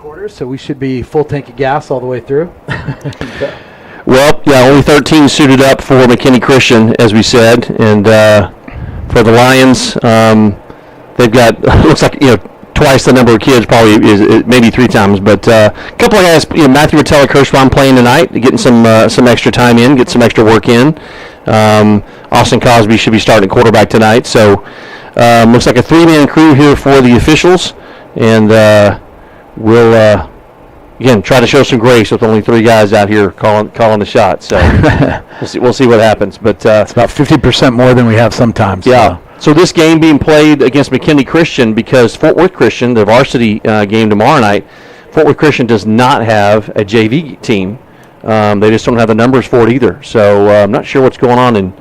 quarters, so we should be full tank of gas all the way through. Well, yeah, only 13 suited up for McKinney Christian, as we said, and for the Lions, they've got looks like twice the number of kids, probably maybe 3 times, but a couple of guys. Matthew Rotella Kirschbaum playing tonight, getting some extra time in, get some extra work in. Austin Cosby should be starting quarterback tonight, so looks like a 3-man crew here for the officials, and we'll. Again, try to show some grace with only 3 guys out here calling the shot. So we'll see what happens. But it's about 50% more than we have sometimes. Yeah. So this game being played against McKinney Christian because Fort Worth Christian, the varsity game tomorrow night, Fort Worth Christian does not have a JV team. They just don't have the numbers for it either. So I'm not sure what's going on in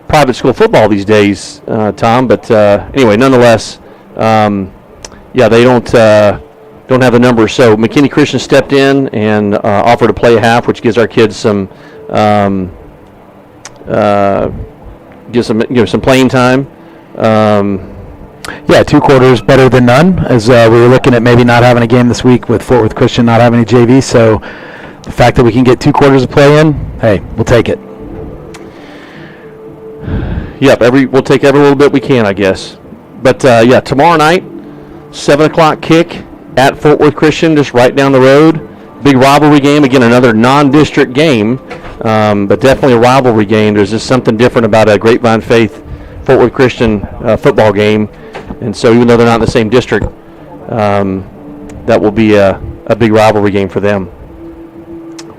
private school football these days, Tom. But anyway, nonetheless, they don't have the numbers. So McKinney Christian stepped in and offered to play a half, which gives our kids some some playing time. 2 quarters better than none, as we were looking at maybe not having a game this week with Fort Worth Christian not having a JV. So the fact that we can get 2 quarters of play in, hey, we'll take it. Yep, we'll take every little bit we can, I guess. But tomorrow night, 7:00 kick at Fort Worth Christian, just right down the road. Big rivalry game. Again, another non-district game, but definitely a rivalry game. There's just something different about a Grapevine Faith Fort Worth Christian football game. And so even though they're not in the same district, that will be a big rivalry game for them.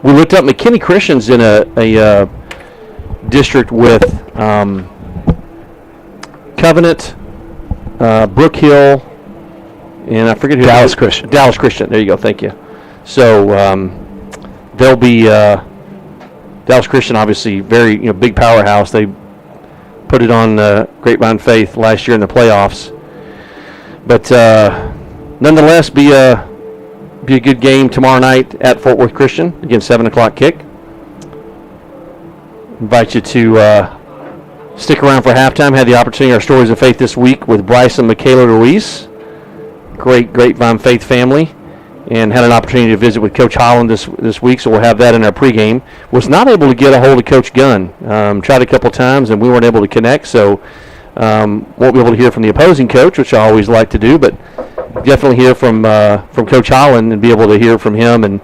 We looked up McKinney Christian's in a district with Covenant, Brook Hill, and I forget who. Dallas Christian. Dallas Christian. There you go. Thank you. So they'll be Dallas Christian, obviously very big powerhouse. They put it on Grapevine Faith last year in the playoffs. But nonetheless, be a good game tomorrow night at Fort Worth Christian. Again, 7:00 kick. Invite you to stick around for halftime. Had the opportunity, our Stories of Faith this week with Bryce and Michaela Ruiz. Great Grapevine Faith family, and had an opportunity to visit with Coach Holland this week, so we'll have that in our pregame. Was not able to get a hold of Coach Gunn. Tried a couple times, and we weren't able to connect, so won't be able to hear from the opposing coach, which I always like to do, but definitely hear from Coach Holland and be able to hear from him, and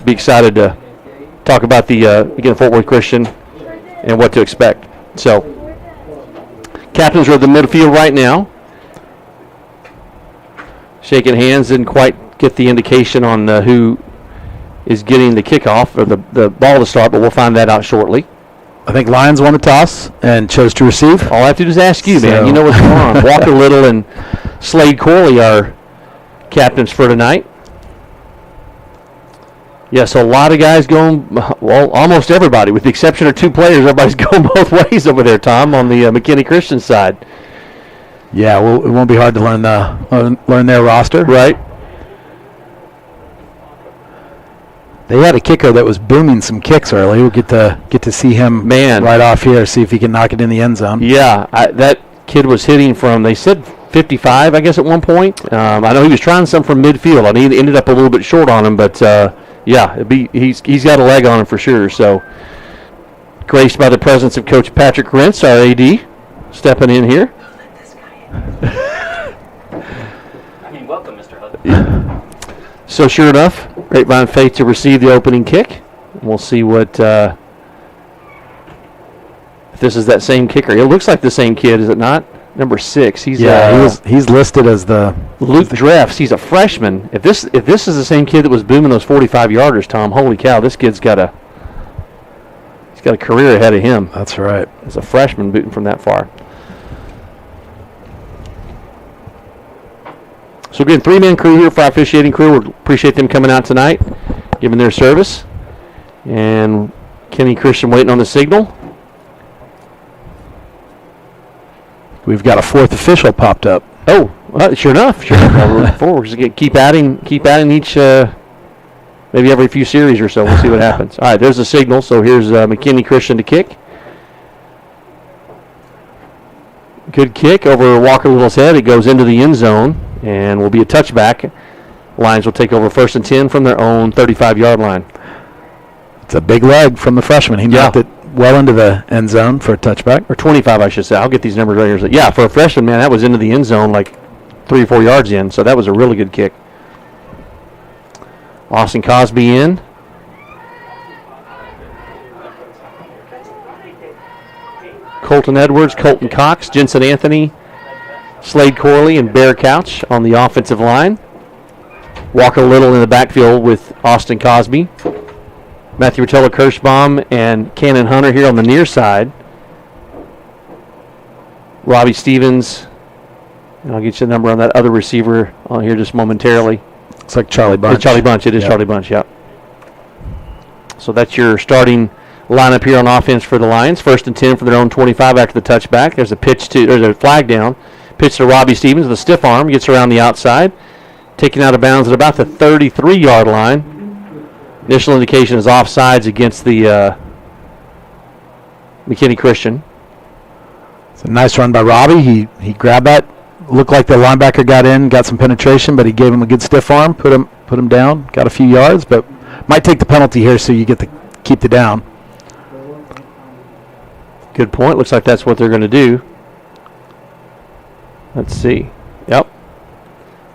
be excited to talk about the again, Fort Worth Christian and what to expect. So captains are at the midfield right now. Shaking hands, didn't quite get the indication on who is getting the kickoff or the ball to start, but we'll find that out shortly. I think Lions won the toss and chose to receive. All I have to do is ask you, man. You know what's going on. Walker Little and Slade Corley are captains for tonight. Yes, a lot of guys going, well, almost everybody, with the exception of 2 players. Everybody's going both ways over there, Tom, on the McKinney Christian side. Yeah, well, it won't be hard to learn their roster. Right. They had a kicker that was booming some kicks early. We'll get to see him right off here, see if he can knock it in the end zone. Yeah, that kid was hitting from, they said 55, I guess, at one point. I know he was trying some from midfield, and he ended up a little bit short on him, but he's got a leg on him for sure. So, graced by the presence of Coach Patrick Rentz, our AD, stepping in here. Welcome, Mr. Hudson. Yeah. So sure enough, Grapevine Faith to receive the opening kick. We'll see what if this is that same kicker. It looks like the same kid, is it not? Number 6. He's listed as the Luke Dreffs. He's a freshman. If this is the same kid that was booming those 45-yarders, Tom, holy cow, this kid's got a career ahead of him. That's right. As a freshman booting from that far. So again, 3-man crew here for our officiating crew. We appreciate them coming out tonight, giving their service. And Kenny Christian waiting on the signal. We've got a 4th official popped up. Oh, sure enough. We're just going to keep adding each, maybe every few series or so. We'll see what happens. All right, there's the signal. So here's McKinney Christian to kick. Good kick over Walker Little's head. It goes into the end zone and will be a touchback. Lions will take over 1st and 10 from their own 35-yard line. It's a big leg from the freshman. He knocked it well into the end zone for a touchback. Or 25, I should say. I'll get these numbers right here. Yeah, for a freshman, man, that was into the end zone like 3 or 4 yards in, so that was a really good kick. Austin Cosby in. Colton Edwards, Colton Cox, Jensen Anthony, Slade Corley, and Bear Couch on the offensive line. Walker Little in the backfield with Austin Cosby. Matthew Rotella Kirschbaum and Cannon Hunter here on the near side. Robbie Stevens, and I'll get you the number on that other receiver on here just momentarily. It's like Charlie Bunch. It's Charlie Bunch. It is Charlie Bunch, yeah. So that's your starting lineup here on offense for the Lions. 1st and 10 for their own 25 after the touchback. There's a flag down. Pitch to Robbie Stevens with a stiff arm. Gets around the outside. Taken out of bounds at about the 33-yard line. Initial indication is offsides against the McKinney Christian. It's a nice run by Robbie. He grabbed that. Looked like the linebacker got in, got some penetration, but he gave him a good stiff arm, put him down, got a few yards, but might take the penalty here so you get to keep the down. Good point. Looks like that's what they're going to do. Let's see. Yep.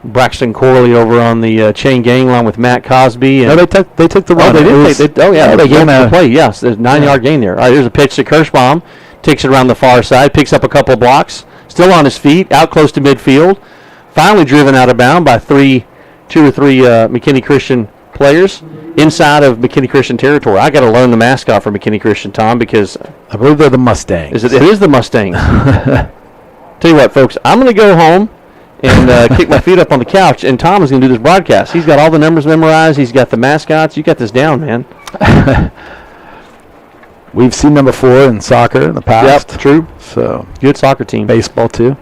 Braxton Corley over on the chain gang line with Matt Cosby. And no, they took the run. They did. They gained a play. Yes, there's a 9-yard gain there. All right, here's a pitch to Kirschbaum. Takes it around the far side, picks up a couple blocks. Still on his feet, out close to midfield. Finally driven out of bounds by 2 or 3 McKinney Christian players inside of McKinney Christian territory. I got to learn the mascot for McKinney Christian, Tom, because I believe they're the Mustangs. It is the Mustangs. Tell you what, folks, I'm going to go home and kick my feet up on the couch, and Tom is going to do this broadcast. He's got all the numbers memorized. He's got the mascots. You got this down, man. We've seen number 4 in soccer in the past. Yep, true. So good soccer team. Baseball, too.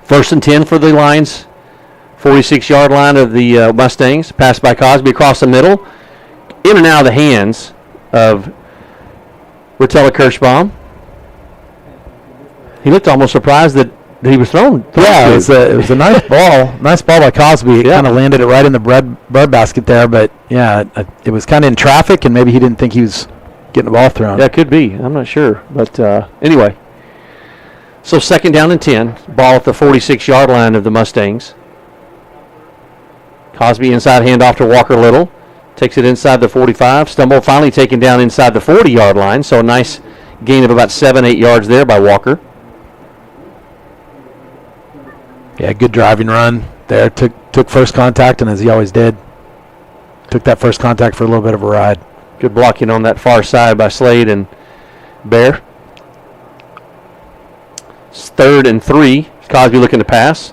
1st and 10 for the Lions. 46-yard line of the Mustangs. Pass by Cosby across the middle. In and out of the hands of Rotella Kirschbaum. He looked almost surprised that he was thrown. Yeah, it was a nice ball. Nice ball by Cosby. It kind of landed it right in the bread basket there, but, yeah, it was kind of in traffic, and maybe he didn't think he was getting the ball thrown. Yeah, it could be. I'm not sure. But anyway. So 2nd down and 10. Ball at the 46-yard line of the Mustangs. Cosby inside handoff to Walker Little. Takes it inside the 45. Stumble finally taken down inside the 40-yard line. So a nice gain of about 7-8 yards there by Walker. Yeah, good driving run there. Took first contact, and as he always did, took that first contact for a little bit of a ride. Good blocking on that far side by Slade and Bear. It's 3rd and 3. Cosby looking to pass.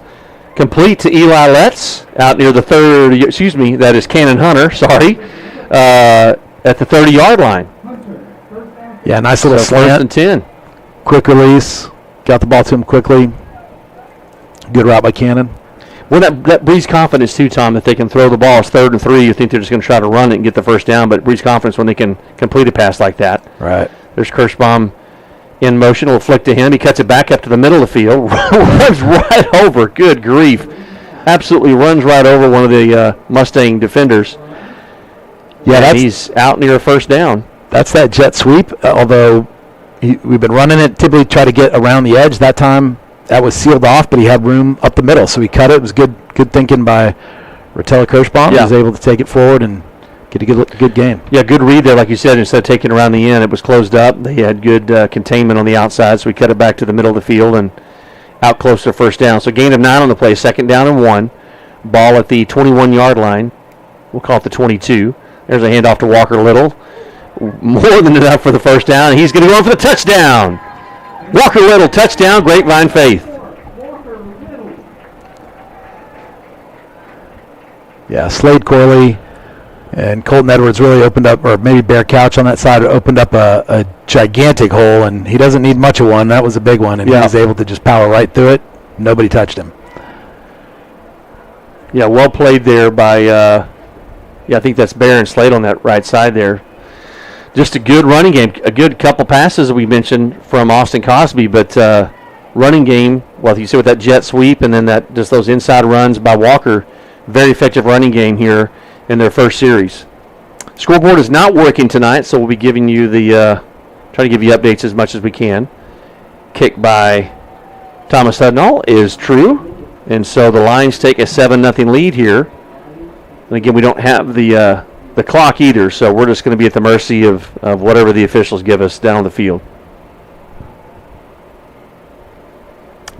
Complete to Eli Letts out near the that is Cannon Hunter, at the 30-yard line. Yeah, nice little slant. 1st and 10. Quick release. Got the ball to him quickly. Good route by Cannon. Well, that breeds confidence, too, Tom, that they can throw the ball. It's 3rd and 3. You think they're just going to try to run it and get the first down, but it breeds confidence when they can complete a pass like that. Right. There's Kirschbaum in motion. Will flick to him. He cuts it back up to the middle of the field. Runs right over. Good grief. Absolutely runs right over one of the Mustang defenders. Yeah, he's out near a first down. That's that jet sweep, although we've been running it, typically try to get around the edge. That time that was sealed off, but he had room up the middle, so he cut it. It was good thinking by Rotella Kirschbaum. He was able to take it forward and get a good game. Yeah, good read there, like you said. Instead of taking around the end, it was closed up. They had good containment on the outside, so we cut it back to the middle of the field and out close to first down. So gain of 9 on the play, 2nd down and 1. Ball at the 21-yard line. We'll call it the 22. There's a handoff to Walker Little. More than enough for the first down, and he's going to go for the touchdown. Walker Little, touchdown, Grapevine Faith. Yeah, Slade Corley and Colton Edwards really opened up, or maybe Bear Couch on that side, opened up a gigantic hole, and he doesn't need much of one. That was a big one, and he was able to just power right through it. Nobody touched him. Yeah, well played there by, I think that's Bear and Slade on that right side there. Just a good running game, a good couple passes we mentioned from Austin Cosby, but running game, well, you see with that jet sweep and then just those inside runs by Walker, very effective running game here in their first series. Scoreboard is not working tonight, so we'll be giving you try to give you updates as much as we can. Kick by Thomas Hudnall is true, and so the Lions take a 7-0 lead here. And again, we don't have the clock either, so we're just going to be at the mercy of whatever the officials give us down the field.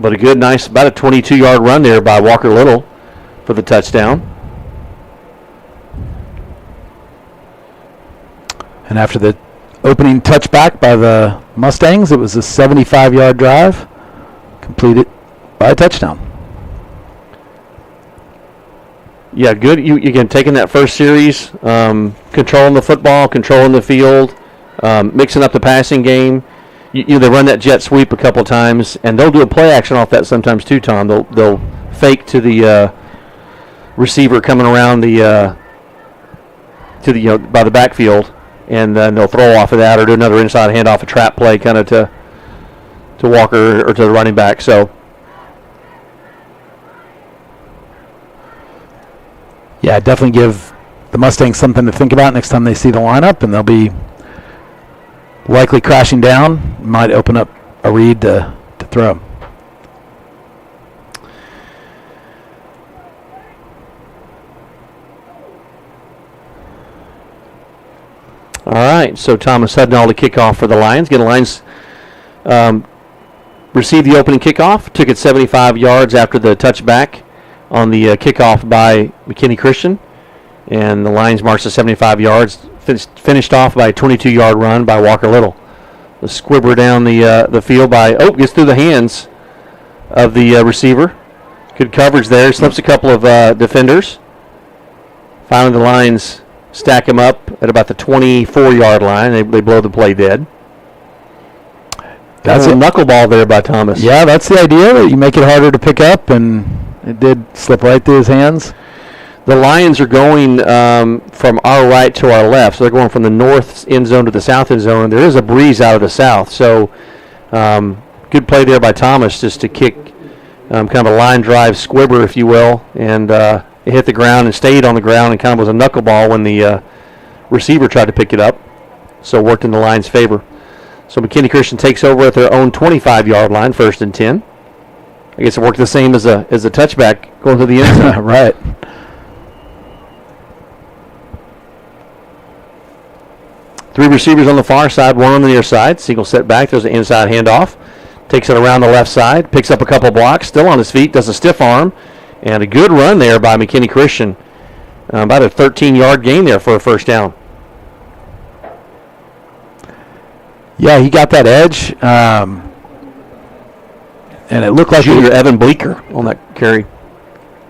But a good, nice, about a 22-yard run there by Walker Little for the touchdown. And after the opening touchback by the Mustangs, it was a 75-yard drive completed by a touchdown. Yeah, good. You again, taking that first series, controlling the football, controlling the field, mixing up the passing game. They run that jet sweep a couple times, and they'll do a play action off that sometimes too, Tom. They'll fake to the receiver coming around by the backfield, and then they'll throw off of that or do another inside handoff, a trap play kind of to Walker or to the running back. So, yeah, definitely give the Mustangs something to think about next time they see the lineup, and they'll be likely crashing down. Might open up a read to throw. All right, so Thomas Hudnall to kick off for the Lions. Again, the Lions received the opening kickoff, took it 75 yards after the touchback on the kickoff by McKinney Christian, and the Lions marched to 75 yards, finished off by a 22-yard run by Walker Little. The squibber down the field gets through the hands of the receiver. Good coverage there, slips a couple of defenders. Finally, the Lions stack him up at about the 24-yard line. They blow the play dead. That's a knuckleball there by Thomas. Yeah, that's the idea, that you make it harder to pick up, and it did slip right through his hands. The Lions are going from our right to our left, so they're going from the north end zone to the south end zone, and there is a breeze out of the south. So good play there by Thomas just to kick kind of a line drive squibber, if you will, and it hit the ground and stayed on the ground and kind of was a knuckleball when the receiver tried to pick it up, so it worked in the Lions' favor. So McKinney Christian takes over at their own 25-yard line, 1st and 10. I guess it worked the same as a touchback going to the end zone. Right. Three receivers on the far side, one on the near side. Single set back. There's an inside handoff. Takes it around the left side. Picks up a couple blocks. Still on his feet. Does a stiff arm. And a good run there by McKinney Christian. About a 13-yard gain there for a first down. Yeah, he got that edge. And it looked like Junior Evan Bleeker on that carry.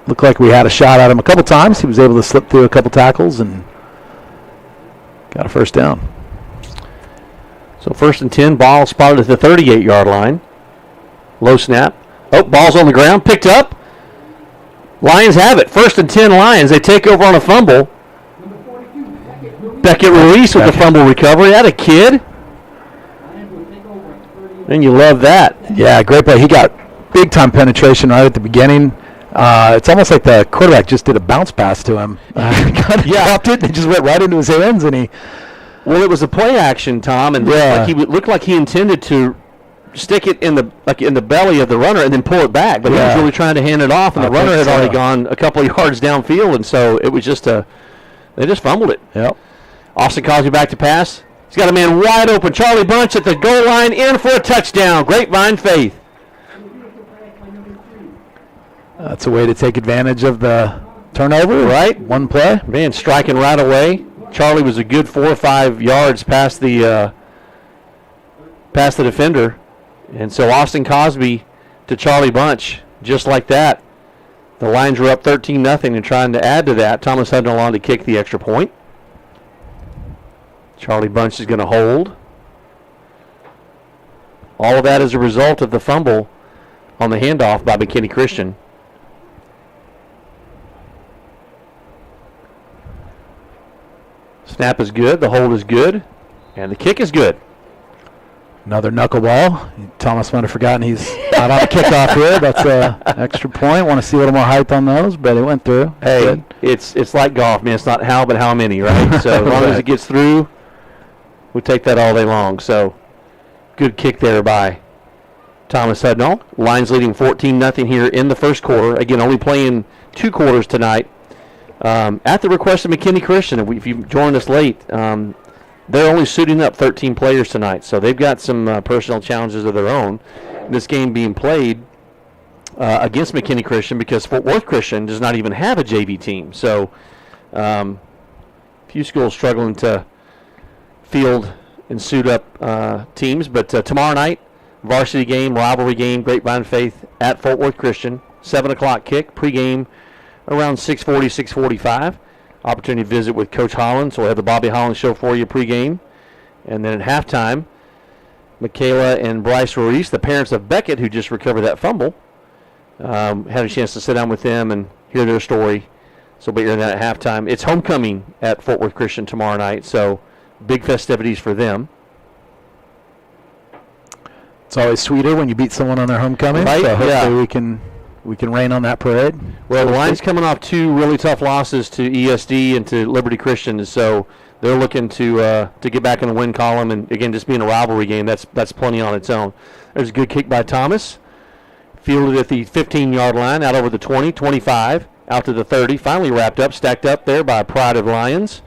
Looked like we had a shot at him a couple times. He was able to slip through a couple tackles and got a first down. So 1st and 10, ball spotted at the 38-yard line. Low snap. Oh, ball's on the ground, picked up. Lions have it. 1st and 10 Lions. They take over on a fumble. Beckett Ruiz with the fumble recovery. That a kid. And you love that. Yeah, great play. He got big-time penetration right at the beginning. It's almost like the quarterback just did a bounce pass to him. Dropped it, and it just went right into his hands, and he... Well, it was a play action, Tom, and he looked like he intended to stick it in the belly of the runner and then pull it back, but he was really trying to hand it off, and the runner had already gone a couple of yards downfield, and so it was just they just fumbled it. Yep. Austin Cosby back to pass. He's got a man wide open. Charlie Bunch at the goal line, in for a touchdown. Grapevine Faith. That's a way to take advantage of the turnover, right? One play. Man, striking right away. Charlie was a good 4 or 5 yards past the defender. And so Austin Cosby to Charlie Bunch, just like that. The Lions were up 13-0 and trying to add to that. Thomas Hudnall on to kick the extra point. Charlie Bunch is going to hold. All of that as a result of the fumble on the handoff by McKinney Christian. Snap is good, the hold is good, and the kick is good. Another knuckleball. Thomas might have forgotten he's not on the kickoff here. That's an extra point. Want to see a little more height on those, but it went through. Hey, Good. it's like golf, man. It's not how, but how many, right? So as long as it gets through, we take that all day long. So good kick there by Thomas Hudnall. Lions leading 14-0 here in the first quarter. Again, only playing 2 quarters tonight. At the request of McKinney Christian, if you've joined us late, they're only suiting up 13 players tonight, so they've got some personal challenges of their own. This game being played against McKinney Christian because Fort Worth Christian does not even have a JV team. So few schools struggling to field and suit up teams. But tomorrow night, varsity game, rivalry game, Grapevine Faith at Fort Worth Christian, 7 o'clock kick, pregame around 6:40, 6:45. Opportunity to visit with Coach Holland, so we'll have the Bobby Holland Show for you pregame. And then at halftime, Michaela and Bryce Ruiz, the parents of Beckett, who just recovered that fumble, had a chance to sit down with them and hear their story. So we'll be hearing that at halftime. It's homecoming at Fort Worth Christian tomorrow night, so big festivities for them. It's always sweeter when you beat someone on their homecoming. Right? So hopefully Yeah. we can rain on that parade. Well, the Lions coming off 2 really tough losses to ESD and to Liberty Christian, so they're looking to get back in the win column. And again, just being a rivalry game, that's plenty on its own. There's a good kick by Thomas, fielded at the 15-yard line, out over the 20, 25, out to the 30. Finally wrapped up, stacked up there by Pride of Lions,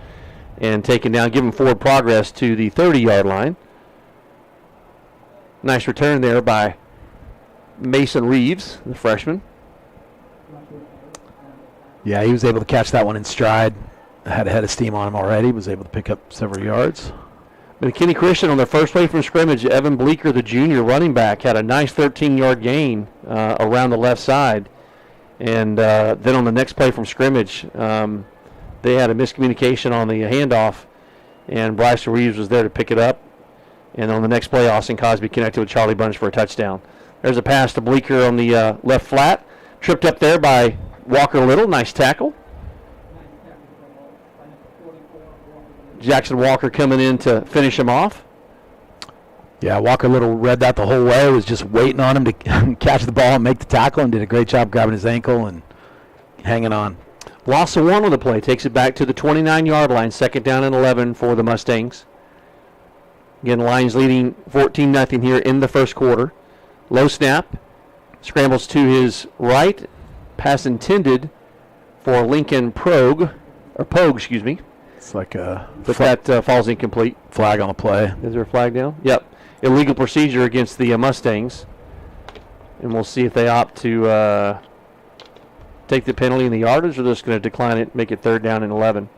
and taken down, giving forward progress to the 30-yard line. Nice return there by Mason Reeves, the freshman. Yeah, he was able to catch that one in stride. Had a head of steam on him already. Was able to pick up several yards. McKinney Christian on their first play from scrimmage, Evan Bleeker, the junior running back, had a nice 13-yard gain around the left side. And then on the next play from scrimmage, they had a miscommunication on the handoff, and Bryce Reeves was there to pick it up. And on the next play, Austin Cosby connected with Charlie Bunch for a touchdown. There's a pass to Bleeker on the left flat. Tripped up there by Walker Little. Nice tackle. Jackson Walker coming in to finish him off. Yeah, Walker Little read that the whole way. Was just waiting on him to catch the ball and make the tackle, and did a great job grabbing his ankle and hanging on. Loss of 1 on the play. Takes it back to the 29-yard line. 2nd down and 11 for the Mustangs. Again, Lions leading 14-0 here in the first quarter. Low snap. Scrambles to his right. Pass intended for Lincoln Pogue, excuse me. It's like a But that falls incomplete. flag on the play. Is there a flag down? Yep. Illegal procedure against the Mustangs. And we'll see if they opt to take the penalty in the yardage, or they're just going to decline it, make it 3rd down and 11.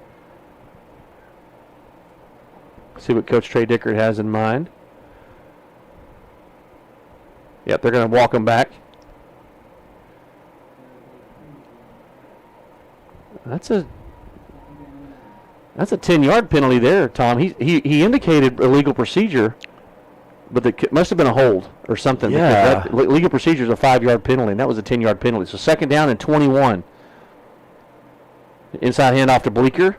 See what Coach Trey Dickert has in mind. Yep, they're going to walk him back. That's a 10-yard penalty there, Tom. He indicated illegal procedure, but it must have been a hold or something. Yeah. That legal procedure is a 5-yard penalty, and that was a 10-yard penalty. So 2nd down and 21. Inside handoff to Bleeker.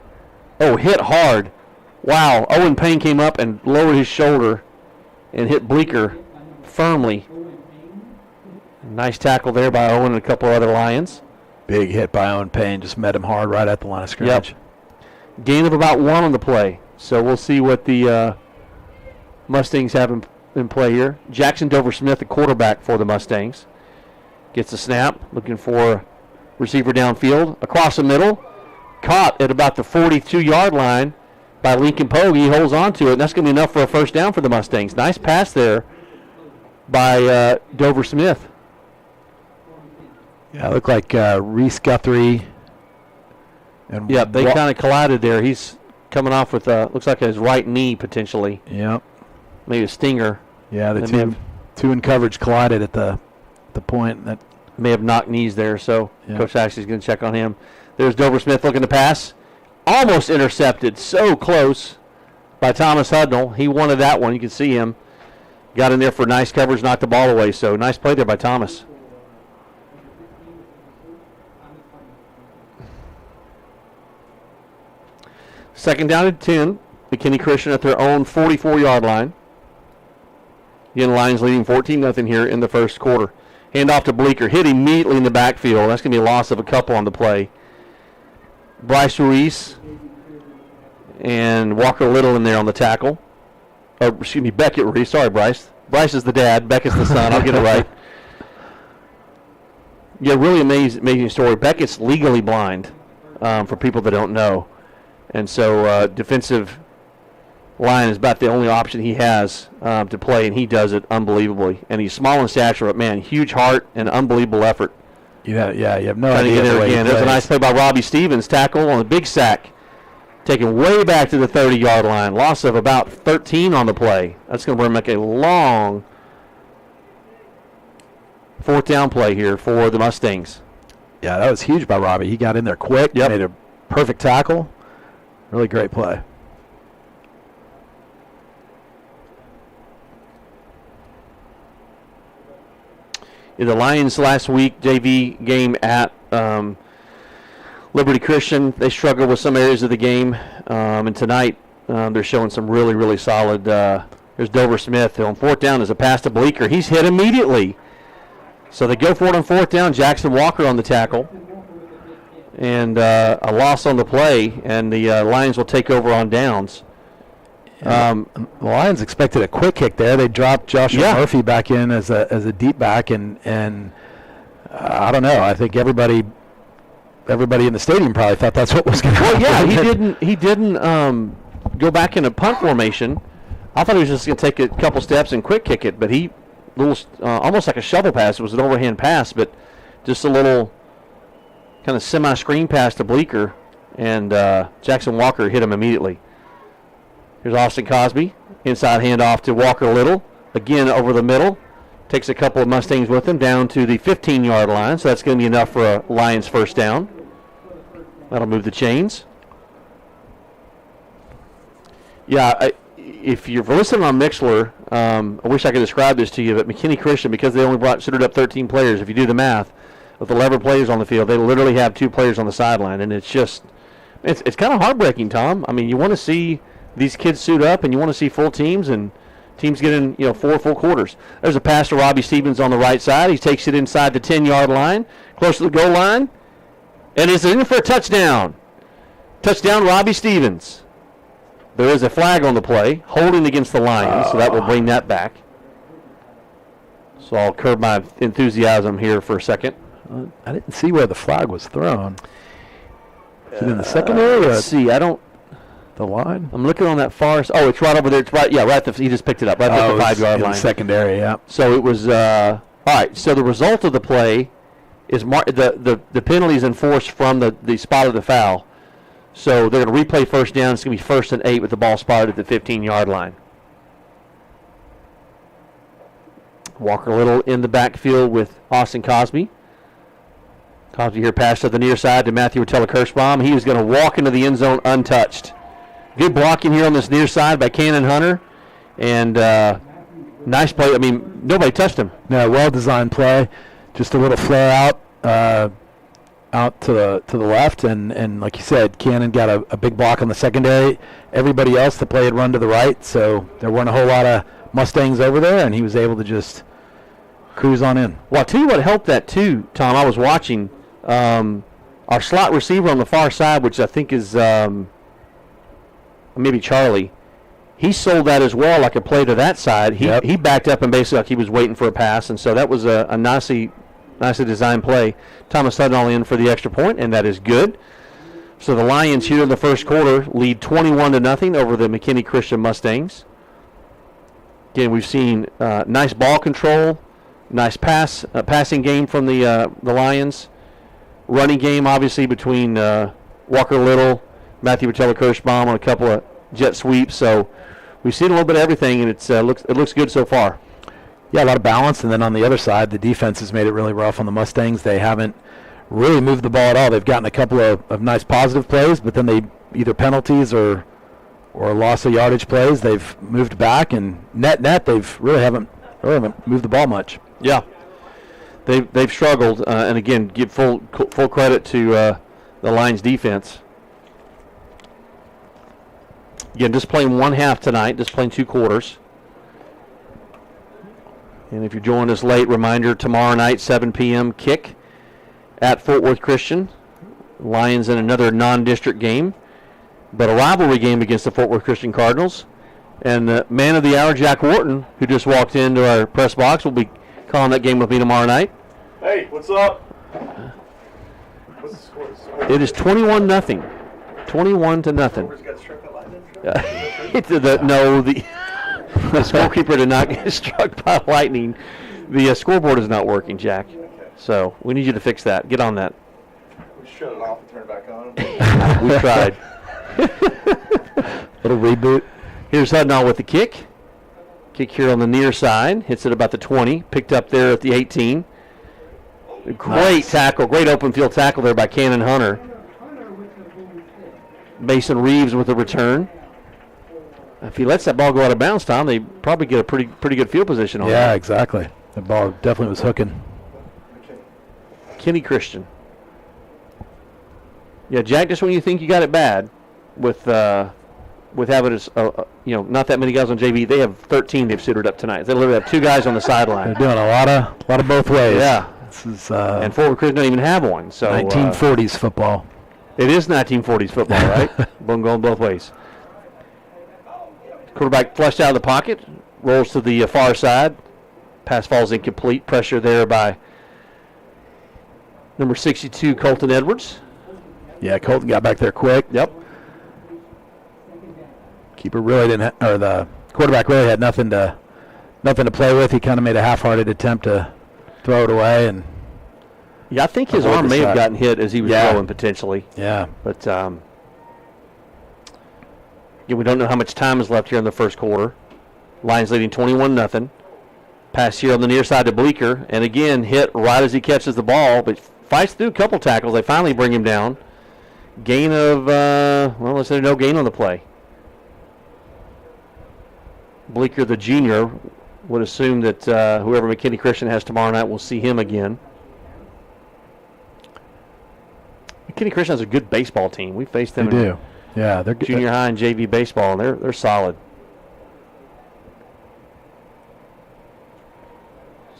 Oh, hit hard. Wow. Owen Payne came up and lowered his shoulder and hit Bleeker firmly. Nice tackle there by Owen and a couple other Lions. Big hit by Owen Payne. Just met him hard right at the line of scrimmage. Yep. Gain of about 1 on the play. So we'll see what the Mustangs have in play here. Jackson Dover-Smith, the quarterback for the Mustangs. Gets a snap. Looking for receiver downfield. Across the middle. Caught at about the 42-yard line by Lincoln Pogue. He holds on to it, and that's going to be enough for a 1st down for the Mustangs. Nice pass there by Dover-Smith. Yeah, it looked like Reese Guthrie. And Yeah, they kind of collided there. He's coming off with, looks like his right knee potentially. Yep. Maybe a stinger. Yeah, the two in coverage collided at the point that May have knocked knees there, so Yeah. Coach Ashley's going to check on him. There's Dover-Smith looking to pass. Almost intercepted. So close by Thomas Hudnall. He wanted that one. You can see him. Got in there for nice coverage, knocked the ball away. So nice play there by Thomas. Second down and 10. McKinney Christian at their own 44-yard line. Again, Lions leading 14-0 here in the first quarter. Hand off to Bleeker. Hit immediately in the backfield. That's going to be a loss of a couple on the play. Bryce Ruiz and Walker Little in there on the tackle. Beckett Ruiz. Sorry, Bryce. Bryce is the dad. Beckett's the son. I'll get it right. Yeah, really amazing story. Beckett's legally blind, for people that don't know. And so defensive line is about the only option he has to play, and he does it unbelievably. And he's small in stature, but, man, huge heart and unbelievable effort. You have no idea. There again. There's a nice play by Robbie Stevens. Tackle on a big sack. Taken way back to the 30-yard line. Loss of about 13 on the play. That's going to make a long fourth down play here for the Mustangs. Yeah, that was huge by Robbie. He got in there quick. Yep. Made a perfect tackle. Really great play. In the Lions last week JV game at Liberty Christian, they struggled with some areas of the game, and tonight they're showing some really, really solid. There's Dover Smith on fourth down. There's a pass to Bleeker. He's hit immediately. So they go for it on fourth down. Jackson Walker on the tackle. And a loss on the play, and the Lions will take over on downs. The Lions expected a quick kick there. They dropped Joshua Murphy back in as a deep back, and I don't know. I think everybody in the stadium probably thought that's what was going to happen. Well, yeah, he didn't go back in a punt formation. I thought he was just going to take a couple steps and quick kick it, but he almost like a shovel pass. It was an overhand pass, but just a little kind of semi-screen pass to Bleeker, and Jackson Walker hit him immediately. Here's Austin Cosby. Inside handoff to Walker Little. Again over the middle. Takes a couple of Mustangs with him down to the 15-yard line, so that's going to be enough for a Lions first down. That'll move the chains. Yeah, if you're listening on Mixler, I wish I could describe this to you, but McKinney Christian, because they only suited up 13 players, if you do the math, with 11 players on the field, they literally have 2 players on the sideline, and it's kind of heartbreaking, Tom. I mean, you want to see these kids suit up, and you want to see full teams, and teams get in 4 full quarters. There's a pass to Robbie Stevens on the right side. He takes it inside the 10-yard line, close to the goal line, and it's in for a touchdown. Touchdown, Robbie Stevens. There is a flag on the play, holding against the Lions, so that will bring that back. So I'll curb my enthusiasm here for a second. I didn't see where the flag was thrown. Is it in the secondary? Let's see. The line? I'm looking on that far. Oh, it's right over there. It's right. Yeah, right. He just picked it up. Right at the 5-yard line. Secondary. Yeah. So it was. All right. So the result of the play is the penalty is enforced from the spot of the foul. So they're going to replay first down. It's going to be 1st and 8 with the ball spotted at the 15-yard line. Walker Little in the backfield with Austin Cosby. Cosby here pass to the near side to Matthew Kirschbaum. He was going to walk into the end zone untouched. Good blocking here on this near side by Cannon Hunter. And nice play. I mean, nobody touched him. No, well-designed play. Just a little flare out to the left. And like you said, Cannon got a big block on the secondary. Everybody else, the play had run to the right. So there weren't a whole lot of Mustangs over there, and he was able to just cruise on in. Well, I'll tell you what helped that too, Tom. I was watching our slot receiver on the far side, which I think is maybe Charlie. He sold that as well, like a play to that side. He backed up and basically like he was waiting for a pass, and so that was a nicely designed play. Thomas Sutton all in for the extra point, and that is good. So the Lions here in the first quarter lead 21-0 over the McKinney Christian Mustangs. Again, we've seen nice ball control, nice passing game from the Lions. Running game, obviously, between Walker Little, Matthew Kirschbaum on a couple of jet sweeps. So we've seen a little bit of everything, and it looks good so far. Yeah, a lot of balance. And then on the other side, the defense has made it really rough on the Mustangs. They haven't really moved the ball at all. They've gotten a couple of nice positive plays, but then they either penalties or loss of yardage plays. They've moved back, and net they've really haven't moved the ball much. Yeah. They've struggled, and again, give full credit to the Lions defense. Again, just playing one half tonight, just playing 2 quarters. And if you joined us late, reminder, tomorrow night, 7 p.m. kick at Fort Worth Christian. Lions in another non-district game, but a rivalry game against the Fort Worth Christian Cardinals. And the man of the hour, Jack Wharton, who just walked into our press box, will be calling that game with me tomorrow night. Hey, what's up? What's the score? It is 21-0. 21-0. The scorekeeper did not get struck by lightning. The scoreboard is not working, Jack. Okay. So we need you to fix that. Get on that. We shut it off and turn it back on. We tried. Little reboot. Here's Hudnall with the kick. Kick here on the near side. Hits it about the 20. Picked up there at the 18. Great tackle. Great open field tackle there by Cannon Hunter. Mason Reeves with the return. If he lets that ball go out of bounds, Tom, they probably get a pretty good field position on Yeah, that. exactly. The ball definitely was hooking. McKinney Christian. Yeah, Jack, just when you think you got it bad with having not that many guys on JV, they have 13 they've suited up tonight. They literally have 2 guys on the sideline. They're doing a lot of both ways. Yeah. This is And Fort Worth Christian don't even have one. So 1940s football. It is 1940s football, right? Boom, going both ways. Quarterback flushed out of the pocket, rolls to the far side. Pass falls incomplete. Pressure there by number 62, Colton Edwards. Yeah, Colton got back there quick. Yep. Keeper really didn't, or the quarterback really had nothing to play with. He kind of made a half-hearted attempt to throw it away, and Yeah, I think his Avoid arm the may have sack. gotten hit as he was Yeah. throwing potentially. yeah, But we don't know how much time is left here in the first quarter. Lions leading 21-0. Pass here on the near side to Bleeker, and again hit right as he catches the ball, but fights through a couple tackles. They finally bring him down. Gain of, let's say no gain on the play. Bleeker, the junior, would assume that whoever McKinney Christian has tomorrow night will see him again. McKinney Christian has a good baseball team. We faced they them in do. Yeah, they're good. junior high and JV baseball, and they're solid.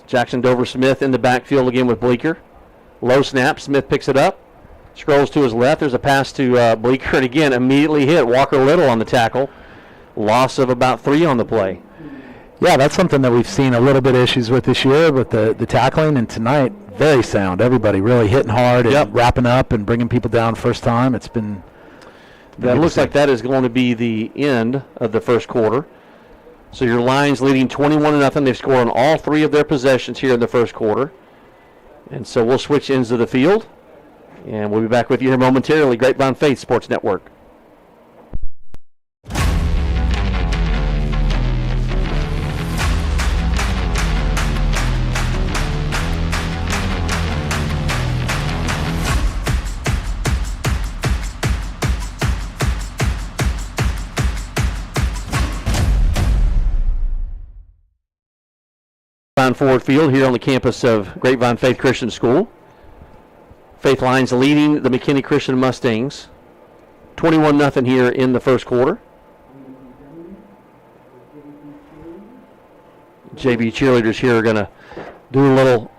Jackson Dover Smith in the backfield again with Bleeker. Low snap. Smith picks it up. Scrolls to his left. There's a pass to Bleeker, and again immediately hit Walker Little on the tackle. Loss of about 3 on the play. Yeah, that's something that we've seen a little bit of issues with this year with the tackling, and tonight, very sound. Everybody really hitting hard and Yep. wrapping up and bringing people down first time. It's been That good looks to like that is going to be the end of the first quarter. So your Lions leading 21-0. They've scored on all 3 of their possessions here in the first quarter. And so we'll switch ends of the field. And we'll be back with you here momentarily. Grapevine Faith Sports Network. Grapevine Ford Field here on the campus of Grapevine Faith Christian School. Faith Lions leading the McKinney Christian Mustangs 21-0 here in the first quarter. JV cheerleaders here are going to do a little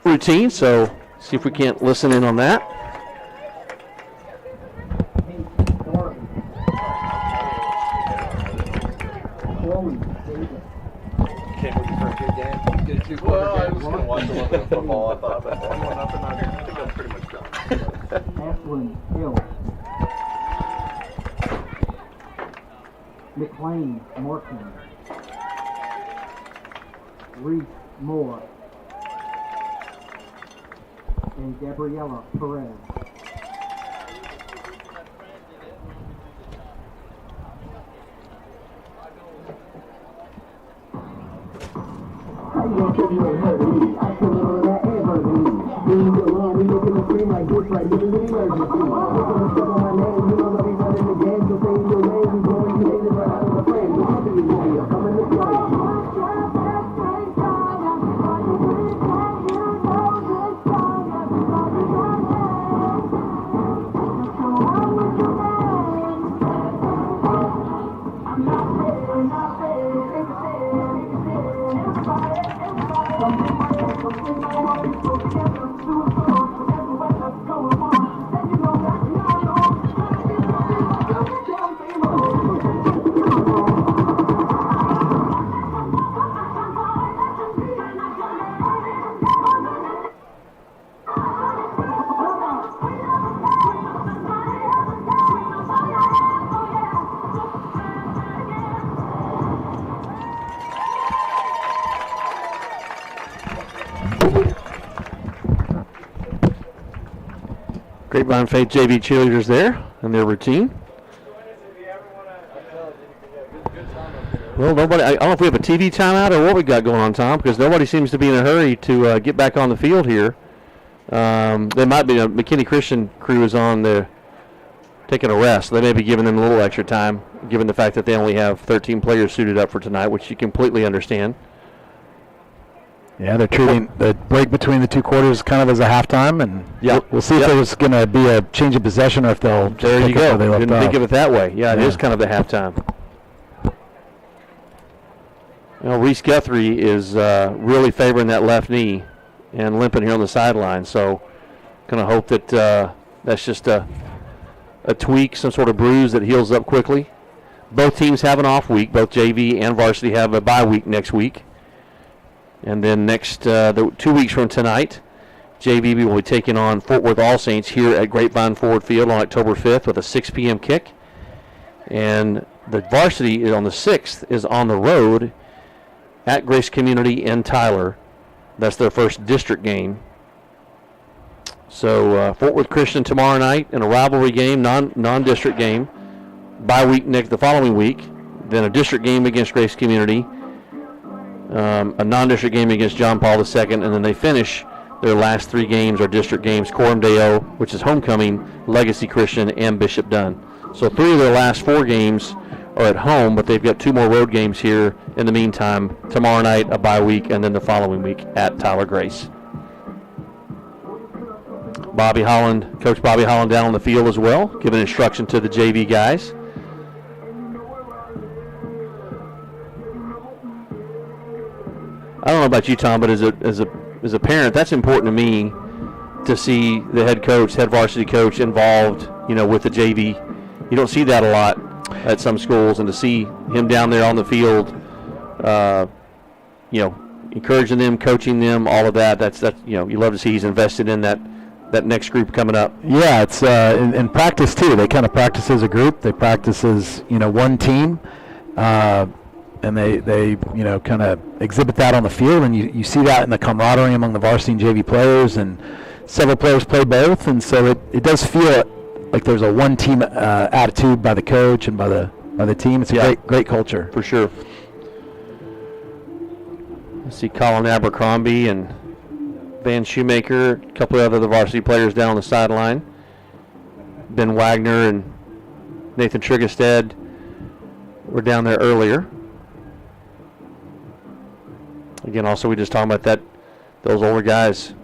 routine, so see if we can't listen in on that. Came with you for a good game. Well, I was going to watch a little bit of football. I thought about that. I think I'm pretty much done. Ashlyn Hill. McLean Martin. Reese Moore. And Gabriella Perez. I'm not Grapevine Faith JV cheerleaders there and their routine. Well, nobody. I don't know if we have a TV timeout or what we got going on, Tom, because nobody seems to be in a hurry to get back on the field here. There might be a McKinney Christian crew is on there taking a rest. They may be giving them a little extra time, given the fact that they only have 13 players suited up for tonight, which you completely understand. Yeah, they're treating the break between the two quarters kind of as a halftime, and Yeah. we'll see if there's going to be a change of possession or if they'll just There you pick up go. where they left Didn't off. think of it that way. Yeah, it is kind of the halftime. Well, Reese Guthrie is really favoring that left knee and limping here on the sideline. So, going to hope that that's just a tweak, some sort of bruise that heals up quickly. Both teams have an off week. Both JV and varsity have a bye week next week. And then next 2 weeks from tonight, JV will be taking on Fort Worth All Saints here at Grapevine Ford Field on October 5th with a 6 p.m. kick. And the varsity is on the 6th is on the road at Grace Community in Tyler. That's their first district game. So Fort Worth Christian tomorrow night in a rivalry game, non-district game. Bye week the following week. Then a district game against Grace Community. A non-district game against John Paul II, and then they finish their last 3 games are district games, Coram Deo, which is homecoming, Legacy Christian, and Bishop Dunn. So 3 of their last 4 games are at home, but they've got 2 more road games here in the meantime. Tomorrow night, a bye week, and then the following week at Tyler Grace. Coach Bobby Holland down on the field as well, giving instruction to the JV guys. I don't know about you, Tom, but as a parent, that's important to me to see the head varsity coach involved, with the JV. You don't see that a lot at some schools, and to see him down there on the field, encouraging them, coaching them, all of that. That's you love to see he's invested in that next group coming up. Yeah, it's in practice too. They kind of practice as a group. They practice as one team. And they kind of exhibit that on the field, and you see that in the camaraderie among the varsity and JV players, and several players play both, and so it does feel like there's a one-team attitude by the coach and by the team. It's a great culture. For sure. I see Colin Abercrombie and Van Shoemaker, a couple of other varsity players down on the sideline. Ben Wagner and Nathan Trigestead were down there earlier. Again, also we just talking about those older guys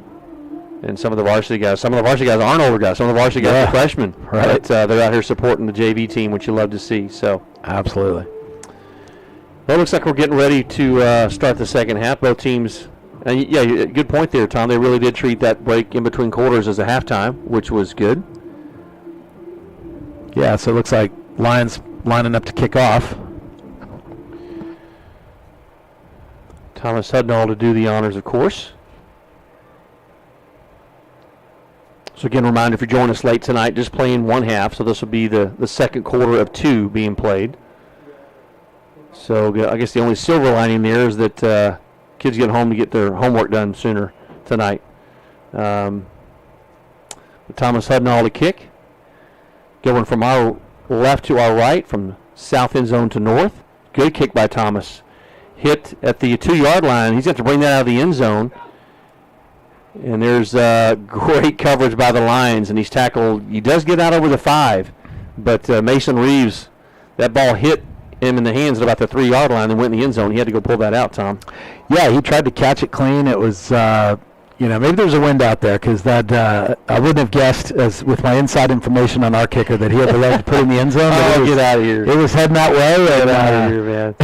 and some of the varsity guys. Some of the varsity guys aren't older guys. Some of the varsity guys are freshmen. Right. But they're out here supporting the JV team, which you love to see. So Absolutely. Well, it looks like we're getting ready to start the second half. Both teams, and good point there, Tom. They really did treat that break in between quarters as a halftime, which was good. Yeah, so it looks like Lions lining up to kick off. Thomas Hudnall to do the honors, of course. So again, reminder, if you're joining us late tonight, just playing one half. So this will be the second quarter of 2 being played. So I guess the only silver lining there is that kids get home to get their homework done sooner tonight. Thomas Hudnall to kick. Going from our left to our right, from south end zone to north. Good kick by Thomas. Hit at the 2-yard line. He's got to bring that out of the end zone. And there's great coverage by the Lions, and he's tackled. He does get out over the 5, but Mason Reeves, that ball hit him in the hands at about the 3-yard line and went in the end zone. He had to go pull that out, Tom. Yeah, he tried to catch it clean. It was, maybe there's a wind out there, because that I wouldn't have guessed, as with my inside information on our kicker, that he had the right to put it in the end zone. Get out of here. It was heading that way. Get out of here, man.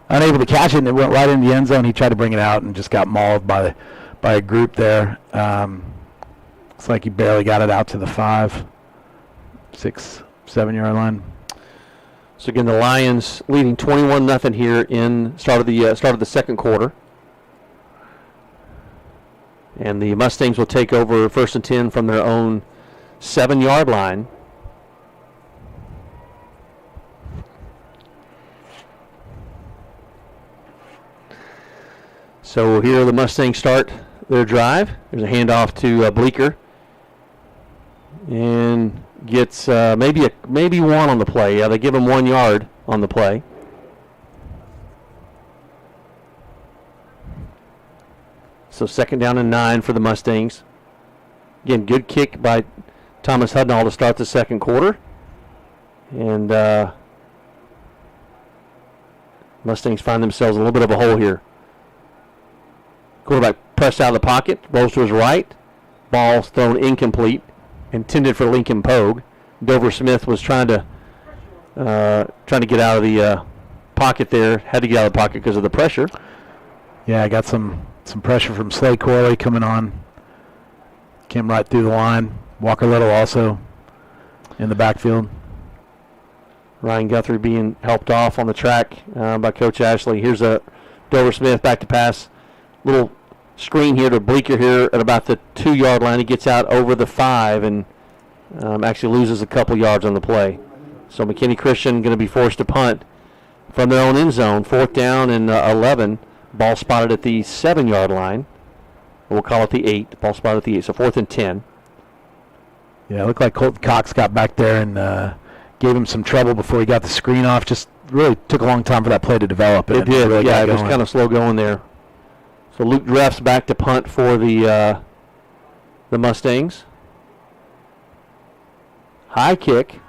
And unable to catch it, and it went right in the end zone. He tried to bring it out and just got mauled by a group there. Looks like he barely got it out to the 5, 6, 7 yard line. So again, the Lions leading 21-0 here in start of the second quarter. And the Mustangs will take over 1st and 10 from their own 7-yard line. So here the Mustangs start their drive. There's a handoff to Bleeker. And gets maybe one on the play. Yeah, they give him 1 yard on the play. So 2nd down and 9 for the Mustangs. Again, good kick by Thomas Hudnall to start the second quarter. And Mustangs find themselves in a little bit of a hole here. Quarterback pressed out of the pocket, rolls to his right. Ball's thrown incomplete, intended for Lincoln Pogue. Dover Smith was trying to get out of the pocket there. Had to get out of the pocket because of the pressure. Yeah, I got some pressure from Slay Corley coming on. Came right through the line. Walker Little also in the backfield. Ryan Guthrie being helped off on the track by Coach Ashley. Here's a Dover Smith back to pass. Little screen here to Bleeker here at about the 2 yard line. He gets out over the 5 and actually loses a couple yards on the play. So McKinney Christian going to be forced to punt from their own end zone. 4th down and 11. Ball spotted at the 7 yard line. We'll call it the 8. Ball spotted at the 8. So 4th and 10. Yeah, it looked like Colton Cox got back there and gave him some trouble before he got the screen off. Just really took a long time for that play to develop. It did. Really Yeah, it was kind of slow going there. So Luke Dreff's back to punt for the Mustangs. High kick.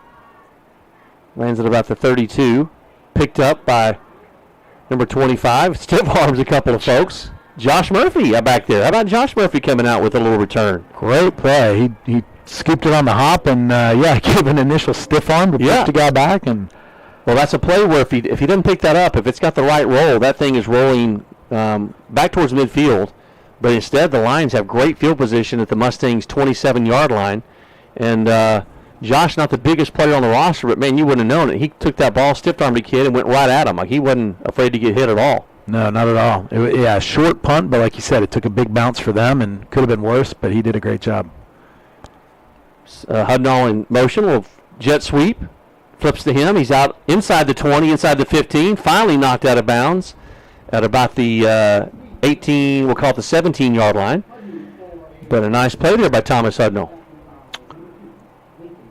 Lands at about the 32. Picked up by number 25. Stiff arms a couple of folks. Josh Murphy back there. How about Josh Murphy coming out with a little return? Great play. He scooped it on the hop and, gave an initial stiff arm to push the guy back. And well, that's a play where if he doesn't pick that up, if it's got the right roll, that thing is rolling back towards midfield. But instead, the Lions have great field position at the Mustangs' 27-yard line. And Josh, not the biggest player on the roster, but, man, you wouldn't have known it. He took that ball, stiff-armed the kid, and went right at him. Like, he wasn't afraid to get hit at all. No, not at all. Short punt, but like you said, it took a big bounce for them and could have been worse, but he did a great job. Hudnall in motion, will jet sweep, flips to him. He's out inside the 20, inside the 15, finally knocked out of bounds at about the 18, we'll call it the 17-yard line. But a nice play there by Thomas Hudnall.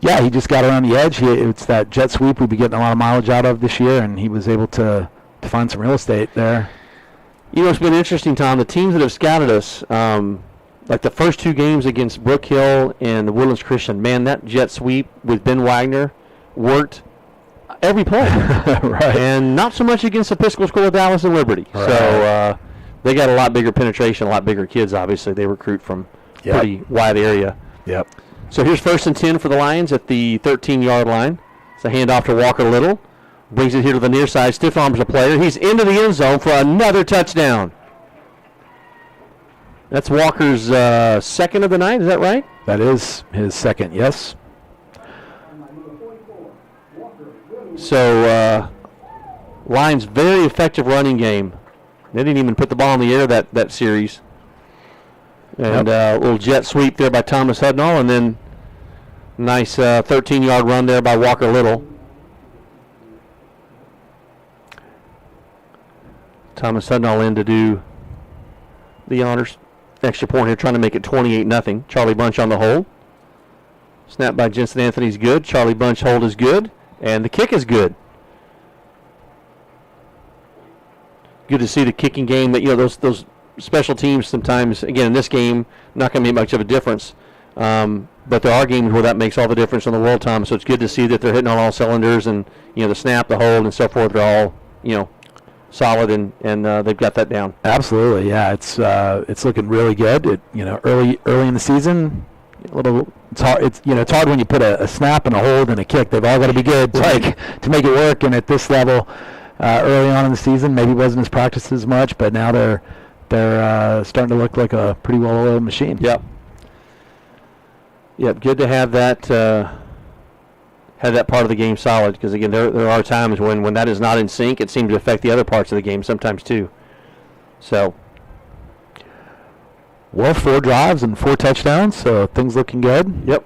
Yeah, he just got around the edge. It's that jet sweep we've been getting a lot of mileage out of this year, and he was able to find some real estate there. You know, it's been interesting, Tom. The teams that have scouted us, like the first 2 games against Brook Hill and the Woodlands Christian, man, that jet sweep with Ben Wagner worked every play. Right. And not so much against Episcopal School of Dallas and Liberty. Right. So they got a lot bigger penetration, a lot bigger kids, obviously. They recruit from pretty wide area. Yep. So here's 1st and 10 for the Lions at the 13-yard line. It's a handoff to Walker Little. Brings it here to the near side. Stiff arms a player. He's into the end zone for another touchdown. That's Walker's 2nd of the night. Is that right? That is his 2nd, yes. So Lions' very effective running game. They didn't even put the ball in the air that series. And a little jet sweep there by Thomas Hudnall, and then nice 13-yard run there by Walker Little. Thomas Hudnall in to do the honors. Extra point here, trying to make it 28-0. Charlie Bunch on the hold. Snap by Jensen Anthony's good. Charlie Bunch hold is good. And the kick is good. Good to see the kicking game. That those special teams sometimes, again, in this game, not going to make much of a difference. But there are games where that makes all the difference in the world, Tom. So it's good to see that they're hitting on all cylinders, and the snap, the hold, and so forth are all solid, and they've got that down. Absolutely, yeah. It's looking really good. Early in the season, it's hard. It's hard when you put a snap and a hold and a kick. They've all got to be good to make it work. And at this level, early on in the season. Maybe wasn't as practiced as much, but now they're starting to look like a pretty well-oiled machine. Yep. Good to have that part of the game solid, because again, there are times when that is not in sync. It seems to affect the other parts of the game sometimes too. So, well, 4 drives and 4 touchdowns, so things looking good. Yep.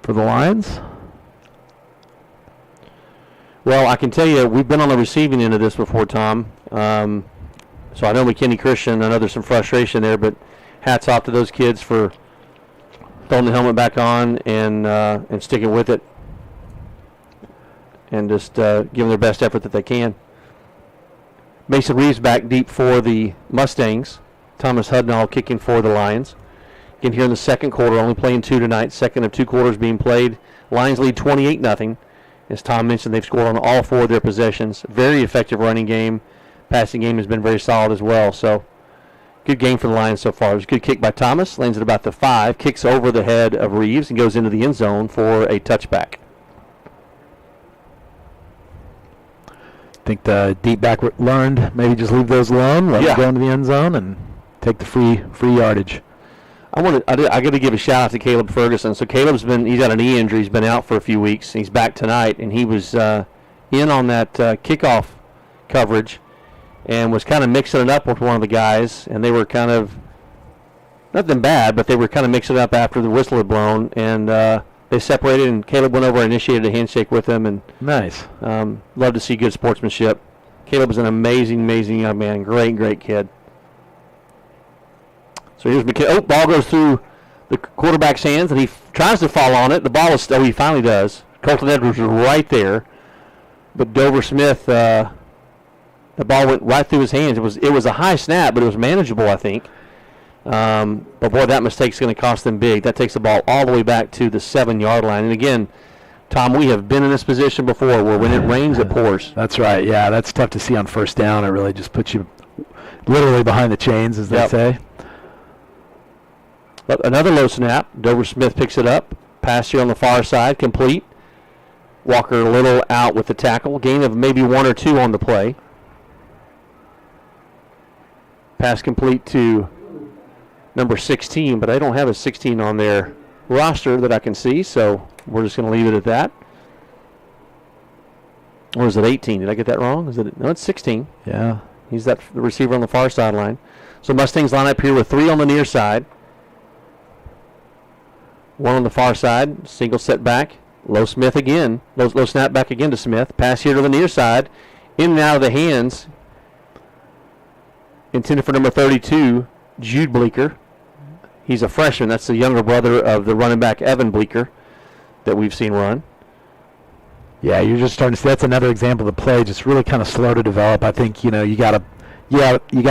For the Lions. Well, I can tell you, we've been on the receiving end of this before, Tom. So I know McKinney Christian, I know there's some frustration there, but hats off to those kids for throwing the helmet back on and sticking with it, and just giving their best effort that they can. Mason Reeves back deep for the Mustangs. Thomas Hudnall kicking for the Lions. Again, here in the second quarter, only playing 2 tonight. Second of 2 quarters being played. Lions lead 28-0. As Tom mentioned, they've scored on all 4 of their possessions. Very effective running game. Passing game has been very solid as well. So, good game for the Lions so far. It was a good kick by Thomas. Lands at about the 5. Kicks over the head of Reeves and goes into the end zone for a touchback. I think the deep back learned maybe just leave those alone, let them go into the end zone, and take the free yardage. I got to give a shout out to Caleb Ferguson. So he's got a knee injury. He's been out for a few weeks. He's back tonight, and he was in on that kickoff coverage and was kind of mixing it up with one of the guys, and they were kind of, nothing bad, but they were kind of mixing it up after the whistle had blown, and they separated, and Caleb went over and initiated a handshake with him. And nice. Love to see good sportsmanship. Caleb is an amazing young man. Great kid. So here's McKinney. Oh, ball goes through the quarterback's hands, and he tries to fall on it. The ball is, he finally does. Colton Edwards was right there, but Dover Smith, the ball went right through his hands. It was a high snap, but it was manageable, I think. But boy, that mistake's going to cost them big. That takes the ball all the way back to the 7-yard line. And again, Tom, we have been in this position before where when it rains, it pours. That's right. Yeah, that's tough to see on first down. It really just puts you literally behind the chains, as they say. But another low snap. Dover Smith picks it up. Pass here on the far side, complete. Walker a little out with the tackle. Gain of maybe 1 or 2 on the play. Pass complete to number 16, but I don't have a 16 on their roster that I can see, so we're just going to leave it at that. Or is it 18? Did I get that wrong? No, it's 16. Yeah. He's the receiver on the far sideline. So Mustangs line up here with 3 on the near side. 1 on the far side. Single set back. Low Smith again. Low snap back again to Smith. Pass here to the near side. In and out of the hands. Intended for number 32, Jude Bleeker. He's a freshman. That's the younger brother of the running back Evan Bleeker that we've seen run. Yeah, you're just starting to see. That's another example of the play just really kind of slow to develop. I think you gotta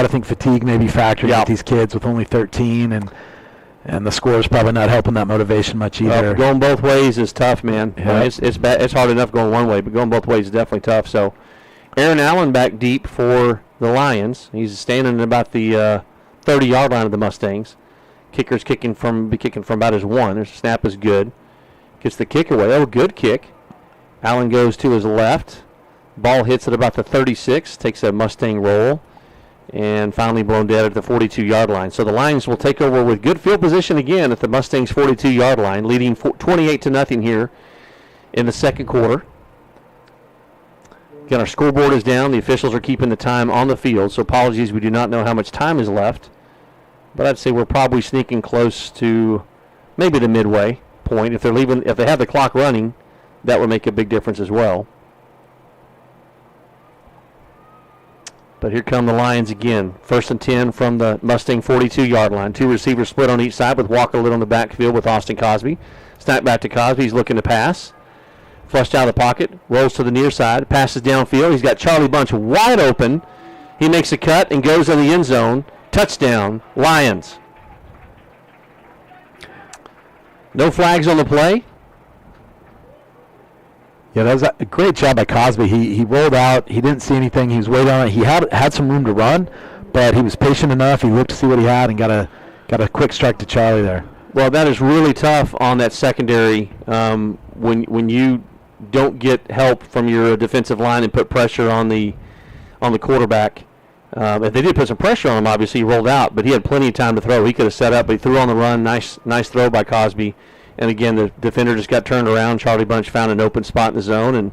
think fatigue maybe factoring with these kids with only 13, and the score is probably not helping that motivation much either. Going both ways is tough, man. Yep. It's bad. It's hard enough going one way, but going both ways is definitely tough. So, Aaron Allen back deep for the Lions. He's standing at about the 30-yard line of the Mustangs. Kicker's kicking from about his 1. His snap is good. Gets the kick away. Oh, good kick. Allen goes to his left. Ball hits at about the 36. Takes a Mustang roll. And finally blown dead at the 42-yard line. So the Lions will take over with good field position again at the Mustangs' 42-yard line, leading 28-0 here in the second quarter. Again, our scoreboard is down. The officials are keeping the time on the field, so apologies, we do not know how much time is left. But I'd say we're probably sneaking close to maybe the midway point. If they have the clock running, that would make a big difference as well. But here come the Lions again. 1st and 10 from the Mustang 42-yard line. 2 receivers split on each side with Walker lit on the backfield with Austin Cosby. Snap back to Cosby. He's looking to pass. Flushed out of the pocket. Rolls to the near side. Passes downfield. He's got Charlie Bunch wide open. He makes a cut and goes in the end zone. Touchdown, Lions. No flags on the play. Yeah, that was a great job by Cosby. He rolled out. He didn't see anything. He was waiting on it. He had some room to run, but he was patient enough. He looked to see what he had and got a quick strike to Charlie there. Well, that is really tough on that secondary when you don't get help from your defensive line and put pressure on the quarterback. If they did put some pressure on him, obviously he rolled out, but he had plenty of time to throw. He could have set up, but he threw on the run. Nice throw by Cosby. And again, the defender just got turned around. Charlie Bunch found an open spot in the zone, and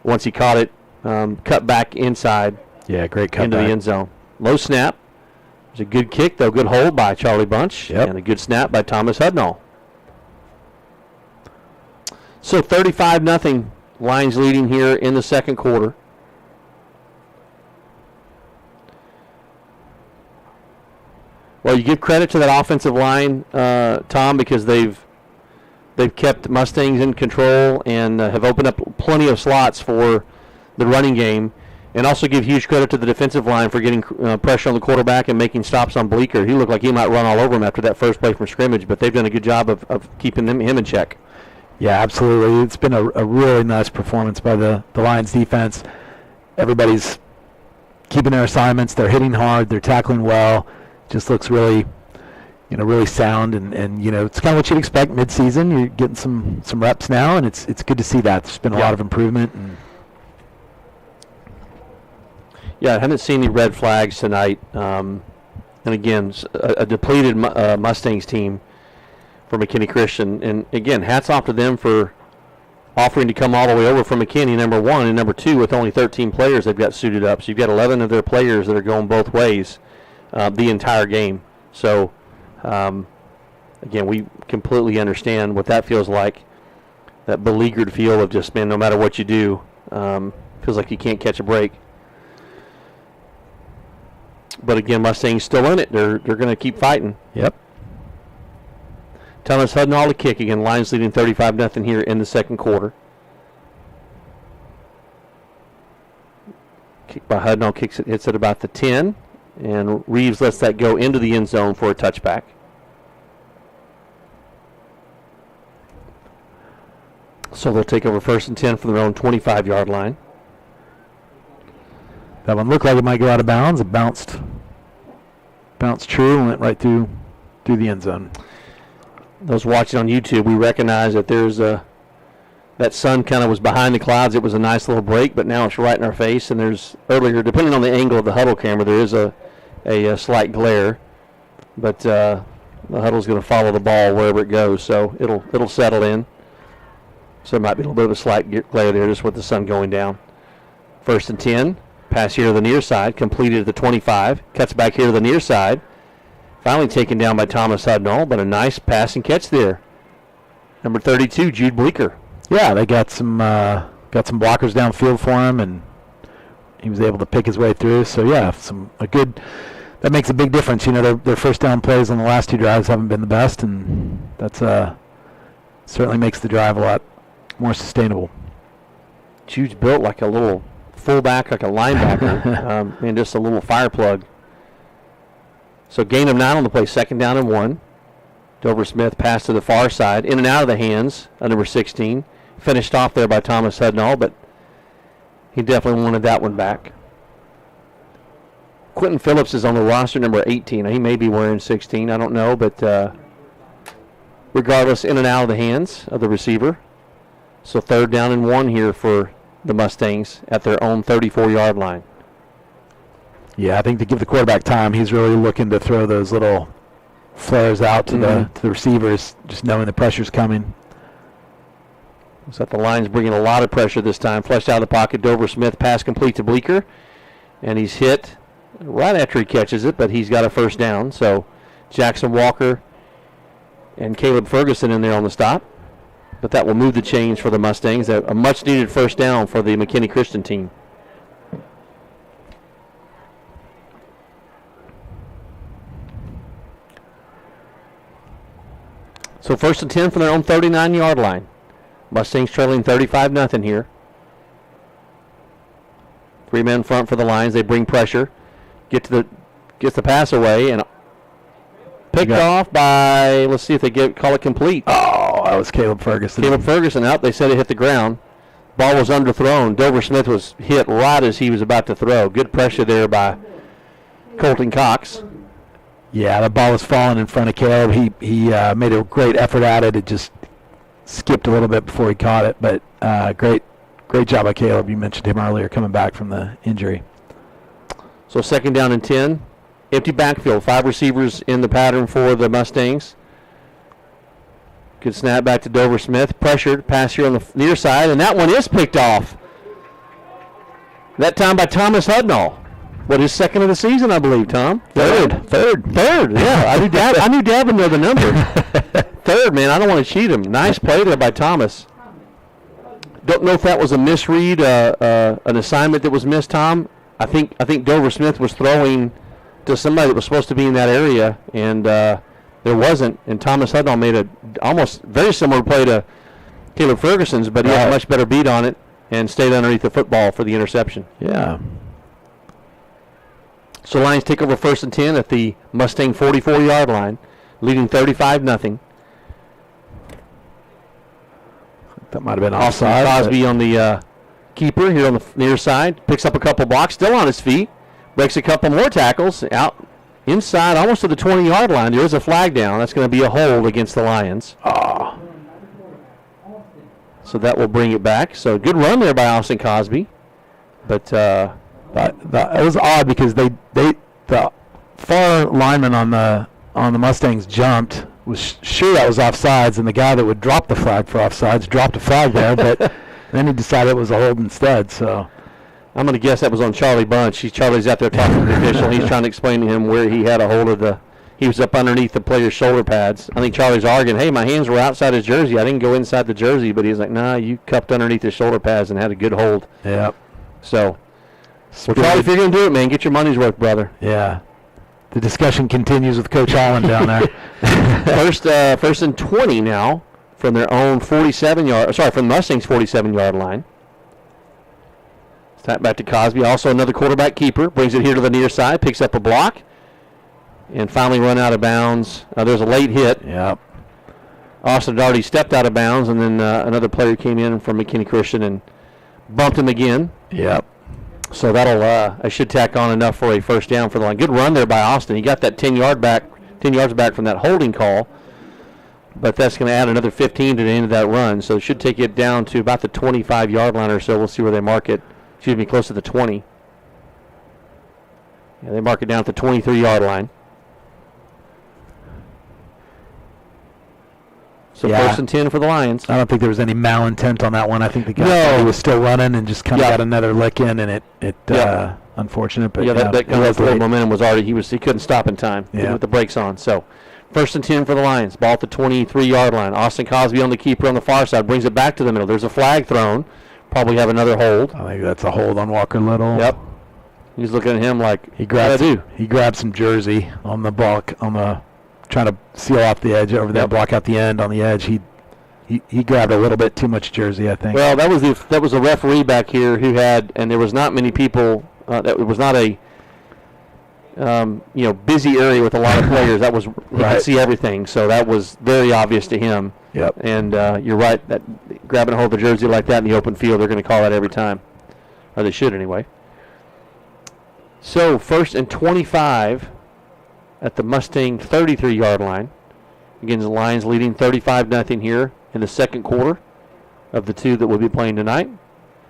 once he caught it, cut back inside. Yeah, great cut into back. the end zone. Low snap. It was a good kick, though. Good hold by Charlie Bunch. Yep. And a good snap by Thomas Hudnall. So 35-0. Lions leading here in the second quarter. Well, you give credit to that offensive line, Tom, because they've kept Mustangs in control and have opened up plenty of slots for the running game. And also give huge credit to the defensive line for getting pressure on the quarterback and making stops on Bleeker. He looked like he might run all over him after that first play from scrimmage, but they've done a good job of keeping him in check. Yeah, absolutely. It's been a really nice performance by the Lions defense. Everybody's keeping their assignments. They're hitting hard. They're tackling well. Just looks really, really sound. And it's kind of what you'd expect midseason. You're getting some reps now, and it's good to see that. There's been a lot of improvement. Yeah, I haven't seen any red flags tonight. And again, a depleted Mustangs team for McKinney Christian. And again, hats off to them for offering to come all the way over from McKinney, number one, and number two, with only 13 players they've got suited up. So you've got 11 of their players that are going both ways the entire game. So, again, we completely understand what that feels like, that beleaguered feel of just, man, no matter what you do, feels like you can't catch a break. But again, Mustangs still in it. They're going to keep fighting. Yep. Thomas Hudnall to kick again. Lions leading 35-0 here in the second quarter. Kick by Hudnall, hits at about the 10, and Reeves lets that go into the end zone for a touchback. So they'll take over 1st and 10 from their own 25-yard line. That one looked like it might go out of bounds. It bounced true and went right through the end zone. Those watching on YouTube, we recognize that there's that sun kind of was behind the clouds. It was a nice little break, but now it's right in our face. And there's earlier, depending on the angle of the huddle camera, there is a slight glare. But the huddle's going to follow the ball wherever it goes, so it'll settle in. So there might be a little bit of a slight glare there just with the sun going down. 1st and 10. Pass here to the near side, completed at the 25. Cuts back here to the near side. Finally taken down by Thomas Hudnall, but a nice pass and catch there. Number 32, Jude Bleeker. Yeah, they got some blockers downfield for him, and he was able to pick his way through. So yeah, that makes a big difference. Their first down plays on the last 2 drives haven't been the best, and that's certainly makes the drive a lot more sustainable. Jude's built like a little fullback, like a linebacker, and just a little fire plug. So gain of 9 on the play, 2nd down and 1. Dover Smith pass to the far side, in and out of the hands of number 16. Finished off there by Thomas Hudnall, but he definitely wanted that one back. Quentin Phillips is on the roster, number 18. He may be wearing 16, I don't know, but regardless, in and out of the hands of the receiver. So 3rd down and 1 here for the Mustangs at their own 34-yard line. Yeah, I think to give the quarterback time, he's really looking to throw those little flares out to the receivers, just knowing the pressure's coming. So the Lions bringing a lot of pressure this time. Flushed out of the pocket, Dover Smith, pass complete to Bleeker, and he's hit right after he catches it, but he's got a 1st down. So Jackson Walker and Caleb Ferguson in there on the stop. But that will move the chains for the Mustangs. A much-needed 1st down for the McKinney Christian team. So 1st and 10 from their own 39-yard line. Mustangs trailing 35-0 here. 3 men front for the Lions. They bring pressure. Gets the pass away and picked off by, let's see if they call it complete. Oh, that was Caleb Ferguson. Caleb Ferguson out. They said it hit the ground. Ball was underthrown. Dover Smith was hit right as he was about to throw. Good pressure there by Colton Cox. Yeah, the ball was falling in front of Caleb. He made a great effort at it. It just skipped a little bit before he caught it, but Great job by Caleb. You mentioned him earlier coming back from the injury. So 2nd down and 10. Empty backfield. 5 receivers in the pattern for the Mustangs. Good snap back to Dover Smith. Pressured. Pass here on the near side. And that one is picked off. That time by Thomas Hudnall. What, his 2nd of the season, I believe, Tom? Third, yeah. I knew Dad would know the number. 3rd, man. I don't want to cheat him. Nice play there by Thomas. Don't know if that was a misread, an assignment that was missed, Tom. I think Dover Smith was throwing to somebody that was supposed to be in that area, and there wasn't. And Thomas Hudnall made a almost very similar play to Caleb Ferguson's, but he had a much better beat on it and stayed underneath the football for the interception. Yeah. So Lions take over 1st and 10 at the Mustang 44-yard line, leading 35-0. That might have been offside. Cosby on the keeper here on the near side. Picks up a couple blocks, still on his feet. Breaks a couple more tackles. Out inside, almost to the 20-yard line. There is a flag down. That's going to be a hold against the Lions. So that will bring it back. So good run there by Austin Cosby. But it was odd because the far lineman on the Mustangs jumped. Was sure that was offsides, and the guy that would drop the flag for offsides dropped a flag there, but then he decided it was a hold instead. So I'm going to guess that was on Charlie Bunch. Charlie's out there talking to the official. He's trying to explain to him where he had a hold of he was up underneath the player's shoulder pads. I think Charlie's arguing, hey, my hands were outside his jersey. I didn't go inside the jersey, but he's like, nah, you cupped underneath his shoulder pads and had a good hold. Yeah. So, well, Charlie, if you're going to do it, man, get your money's worth, brother. Yeah. The discussion continues with Coach Holland down there. First and 20 now from their own from the Mustangs 47-yard line. Snap back to Cosby. Also another quarterback keeper. Brings it here to the near side. Picks up a block. And finally run out of bounds. There's a late hit. Yep. Austin had already stepped out of bounds, and then another player came in from McKinney Christian and bumped him again. Yep. So I should tack on enough for a 1st down for the line. Good run there by Austin. He got that 10 yards back from that holding call, but that's going to add another 15 to the end of that run. So it should take it down to about the 25-yard line or so. We'll see where they mark it. Close to the 20. Yeah, they mark it down at the 23-yard line. So 1st and 10 for the Lions. I don't think there was any malintent on that one. I think the guy was still running and just kind of got another lick in, and it unfortunate. But that kind of momentum was already he couldn't stop in time with the brakes on. So 1st and 10 for the Lions. Ball at the 23-yard line. Austin Cosby on the keeper on the far side brings it back to the middle. There's a flag thrown. Probably have another hold. I think that's a hold on Walker Little. Yep. He's looking at him like he grabbed some jersey on the block trying to seal off the edge over that block out the end on the edge. He grabbed a little bit too much jersey, I think. Well, that was a referee back here who had, and there was not many people. That was not a busy area with a lot of players. That was he could see everything, so that was very obvious to him. Yep. And you're right that grabbing a hold of a jersey like that in the open field, they're going to call that every time, or they should anyway. So 1st and 25 at the Mustang 33-yard line. Again, the Lions leading 35-0 here in the 2nd quarter of the 2 that we'll be playing tonight.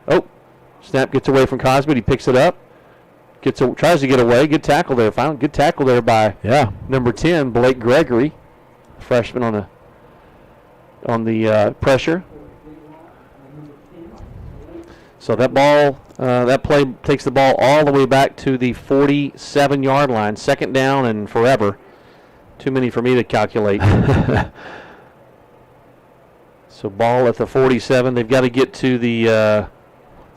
Oh, snap gets away from Cosby. He picks it up. Tries to get away. Good tackle there. Good tackle there by number 10, Blake Gregory, freshman on the pressure. So that play takes the ball all the way back to the 47-yard line. 2nd down and forever. Too many for me to calculate. So ball at the 47. They've got to get to the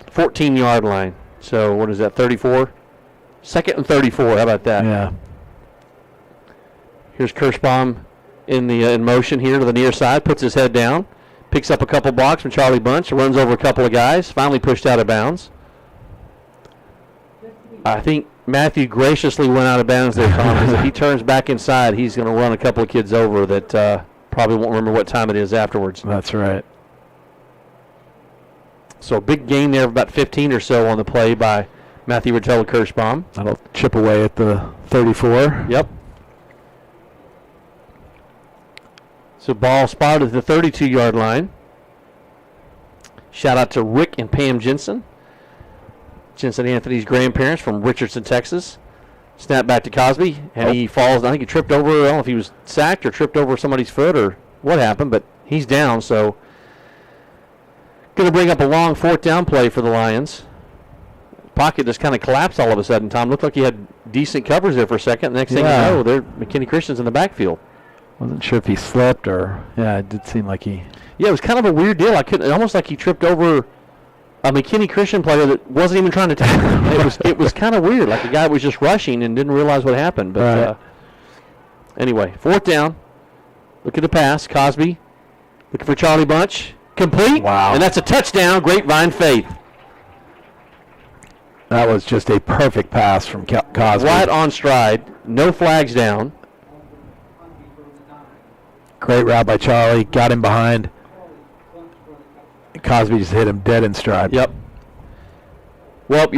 14-yard line. So what is that, 34? 2nd and 34. How about that? Yeah. Here's Kirschbaum in motion here to the near side. Puts his head down. Picks up a couple blocks from Charlie Bunch. Runs over a couple of guys. Finally pushed out of bounds. I think Matthew graciously went out of bounds there, Tom, because if he turns back inside, he's going to run a couple of kids over that probably won't remember what time it is afterwards. That's right. So a big gain there of about 15 or so on the play by Matthew Rotella Kirschbaum. That'll chip away at the 34. Yep. So ball spotted at the 32-yard line. Shout out to Rick and Pam Jensen. Jensen Anthony's grandparents from Richardson, Texas. Snap back to Cosby, and he falls. I think he tripped over. I don't know if he was sacked or tripped over somebody's foot or what happened, but he's down. So, going to bring up a long 4th down play for the Lions. Pocket just kind of collapsed all of a sudden. Tom looked like he had decent coverage there for a second. The next thing you know, McKinney Christian's in the backfield. Wasn't sure if he slipped or it did seem like he. Yeah, it was kind of a weird deal. Almost like he tripped over a McKinney Christian player that wasn't even trying to tackle him. It was kind of weird. Like the guy was just rushing and didn't realize what happened. But anyway, 4th down. Look at the pass. Cosby looking for Charlie Bunch. Complete. Wow. And that's a touchdown. Grapevine Faith. That was just a perfect pass from Cosby. Right on stride. No flags down. Great route by Charlie. Got him behind. Cosby just hit him dead in stride. Yep. Well, if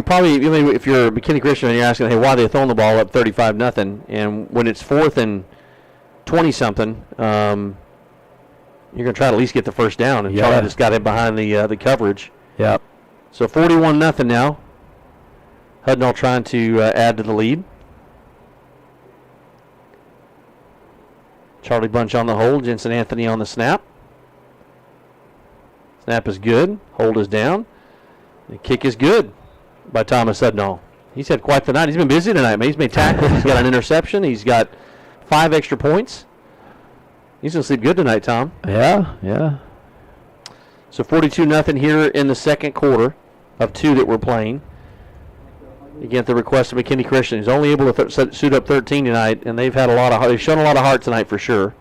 you're McKinney Christian and you're asking, hey, why are they throwing the ball up 35-0? And when it's 4th and 20-something, you're going to try to at least get the first down. And Charlie just got him behind the coverage. Yep. So 41-0 now. Hudnall trying to add to the lead. Charlie Bunch on the hold. Jensen Anthony on the snap. Snap is good. Hold is down. The kick is good by Thomas Hudnall. He's had quite the night. He's been busy tonight, man. He's made tackles. He's got an interception. He's got 5 extra points. He's going to sleep good tonight, Tom. Yeah. So 42-0 here in the second quarter of 2 that we're playing. Again, at the request of McKinney Christian. He's only able to suit up 13 tonight, and they've shown a lot of heart tonight for sure.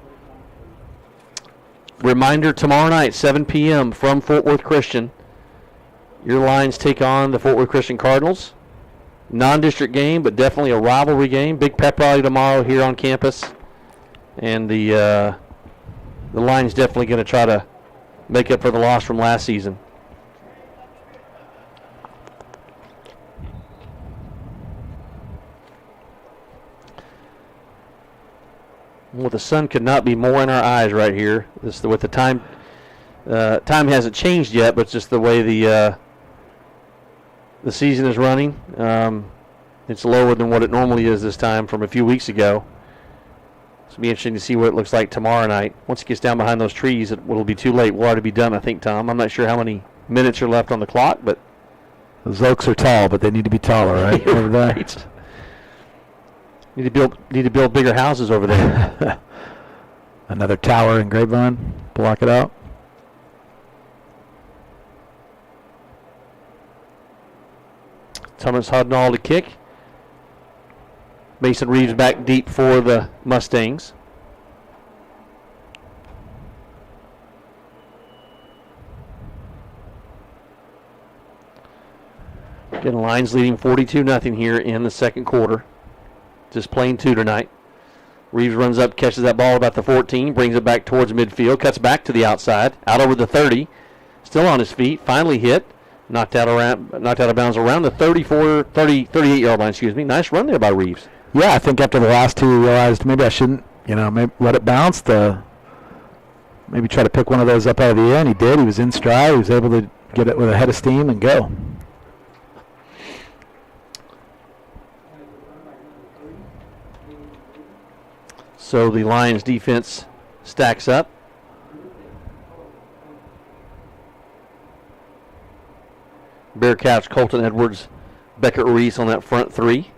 Reminder, tomorrow night, 7 p.m. from Fort Worth Christian. Your Lions take on the Fort Worth Christian Cardinals. Non-district game, but definitely a rivalry game. Big pep rally tomorrow here on campus. And the Lions definitely going to try to make up for the loss from last season. Well, the sun could not be more in our eyes right here. With the time, time hasn't changed yet, but it's just the way the season is running. It's lower than what it normally is this time from a few weeks ago. So it'll be interesting to see what it looks like tomorrow night. Once it gets down behind those trees, it'll be too late. We'll already be done, I think, Tom. I'm not sure how many minutes are left on the clock, but those oaks are tall, but they need to be taller, right? Over there. Right. Need to build bigger houses over there. Another tower in Grapevine. Block it out. Thomas Hudnall to kick. Mason Reeves back deep for the Mustangs. Again, Lions leading 42-0 here in the second quarter. Just playing 2 tonight. Reeves runs up, catches that ball about the 14, brings it back towards midfield, cuts back to the outside, out over the 30, still on his feet, finally hit, knocked out of bounds around the 38-yard line, excuse me. Nice run there by Reeves. Yeah, I think after the last 2, he realized maybe I shouldn't, maybe let it bounce, maybe try to pick one of those up out of the air, and he did. He was in stride. He was able to get it with a head of steam and go. So the Lions defense stacks up. Bearcats, Colton Edwards, Beckett Reese on that front 3.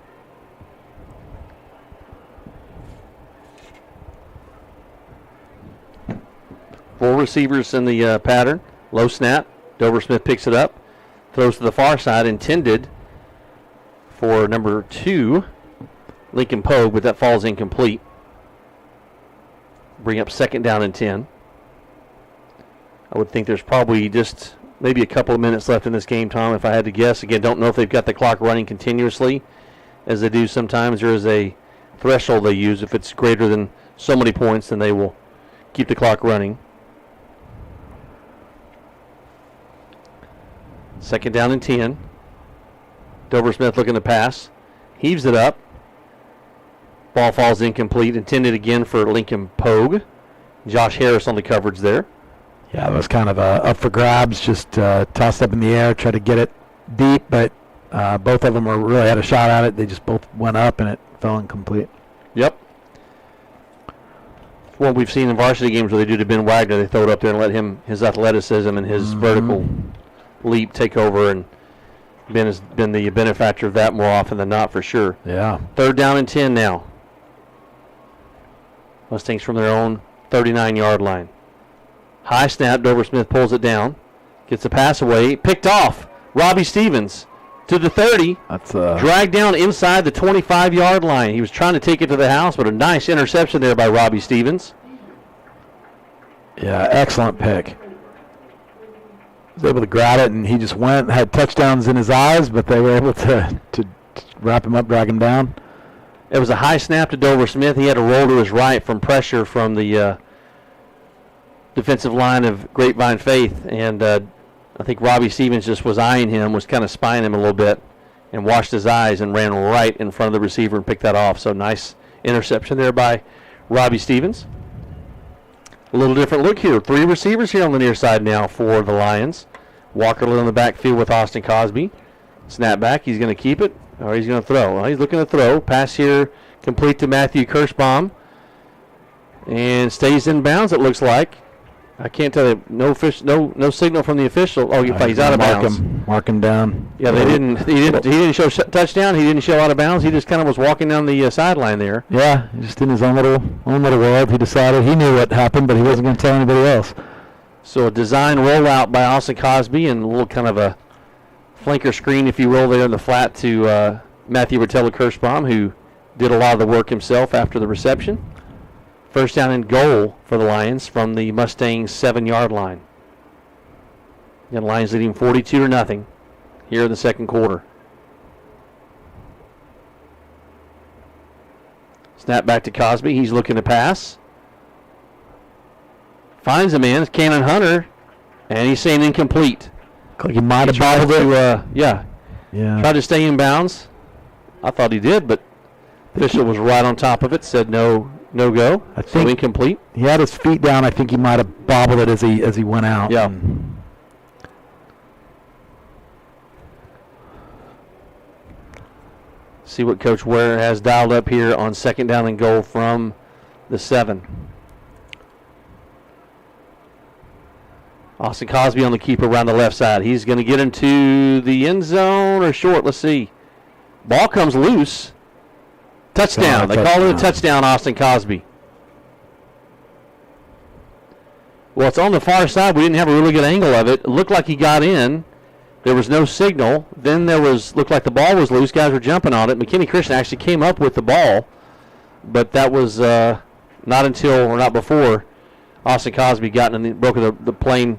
Four receivers in the pattern. Low snap. Dover Smith picks it up. Throws to the far side, intended for number 2, Lincoln Pogue, but that falls incomplete. Bring up 2nd down and 10. I would think there's probably just maybe a couple of minutes left in this game, Tom, if I had to guess. Again, don't know if they've got the clock running continuously, as they do sometimes. There is a threshold they use. If it's greater than so many points, then they will keep the clock running. 2nd down and 10. Dover Smith looking to pass. Heaves it up. Ball falls incomplete. Intended again for Lincoln Pogue. Josh Harris on the coverage there. Yeah, it was kind of up for grabs, just tossed up in the air, tried to get it deep, but both of them really had a shot at it. They just both went up, and it fell incomplete. Yep. What we've seen in varsity games where they do to Ben Wagner, they throw it up there and let his athleticism and his vertical leap take over, and Ben has been the benefactor of that more often than not, for sure. Yeah. 3rd down and 10 now. Mustangs from their own 39-yard line. High snap, Dover Smith pulls it down, gets the pass away, picked off. Robbie Stevens to the 30, That's dragged down inside the 25-yard line. He was trying to take it to the house, but a nice interception there by Robbie Stevens. Yeah, excellent pick. Was able to grab it, and he just went, had touchdowns in his eyes, but they were able to wrap him up, drag him down. It was a high snap to Dover Smith. He had to roll to his right from pressure from the defensive line of Grapevine Faith, and I think Robbie Stevens just was eyeing him, was kind of spying him a little bit, and washed his eyes and ran right in front of the receiver and picked that off. So nice interception there by Robbie Stevens. A little different look here. 3 receivers here on the near side now for the Lions. Walker in the backfield with Austin Cosby. Snap back. He's going to keep it, or he's going to throw. Well, he's looking to throw. Pass here complete to Matthew Kirschbaum. And stays in bounds, it looks like. I can't tell you. No signal from the official. Oh, he's out of bounds. Mark him down. Yeah, they didn't. He didn't show touchdown. He didn't show out of bounds. He just kind of was walking down the sideline there. Yeah, just in his own little world. He decided he knew what happened, but he wasn't going to tell anybody else. So a design rollout by Austin Cosby and a little kind of a flanker screen, if you will, there in the flat to Matthew Rotella Kirschbaum, who did a lot of the work himself after the reception. 1st down and goal for the Lions from the Mustangs 7-yard line. And Lions leading 42-0 here in the second quarter. Snap back to Cosby. He's looking to pass. Finds a man, Cannon Hunter, and he's saying incomplete. Like he might have bobbled it. Yeah. Tried to stay in bounds. I thought he did, but official was right on top of it, said no go. I think so incomplete. He had his feet down. I think he might have bobbled it as he went out. Yeah. See what Coach Ware has dialed up here on 2nd down and goal from the 7. Austin Cosby on the keeper around the left side. He's going to get into the end zone or short. Let's see. Ball comes loose. Touchdown. They call it a touchdown, Austin Cosby. Well, it's on the far side. We didn't have a really good angle of it. It looked like he got in. There was no signal. Then looked like the ball was loose. Guys were jumping on it. McKinney Christian actually came up with the ball, but that was not before Austin Cosby broke the plane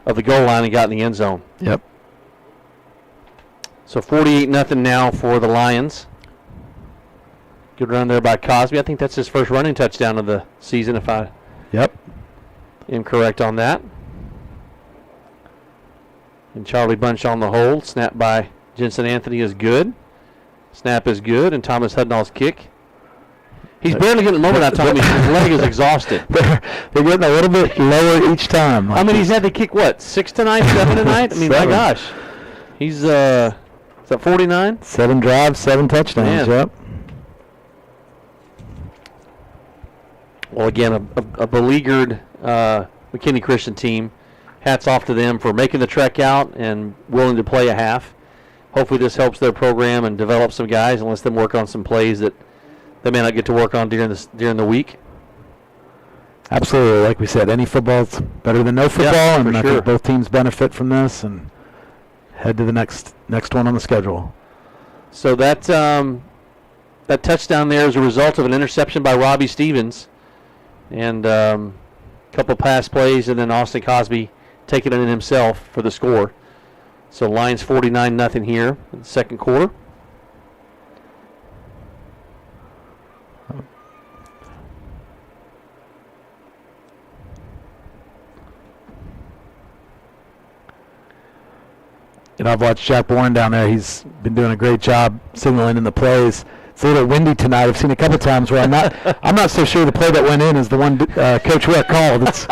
of the goal line and got in the end zone. Yep. So 48-0 now for the Lions. Good run there by Cosby. I think that's his first running touchdown of the season, if I am correct on that. And Charlie Bunch on the hold. Snap by Jensen Anthony is good. Snap is good, and Thomas Hudnall's kick. He's barely getting a moment that time. His leg is exhausted. They're getting a little bit lower each time. I mean, he's had to kick, 6 tonight, 7 tonight? I mean, 7. My gosh. He's, is that 49? 7 drives, 7 touchdowns, yep. Well, again, a beleaguered McKinney Christian team. Hats off to them for making the trek out and willing to play a half. Hopefully this helps their program and develop some guys and lets them work on some plays that they may not get to work on during the week. Absolutely. Like we said, any football's better than no football, and I think both teams benefit from this and head to the next one on the schedule. So that touchdown there is a result of an interception by Robbie Stevens and a couple pass plays, and then Austin Cosby taking it in himself for the score. So Lions 49-0 here in the second quarter. And I've watched Jack Bourne down there. He's been doing a great job signaling in the plays. It's a little windy tonight. I've seen a couple times where I'm not so sure the play that went in is the one Coach Ware called. It's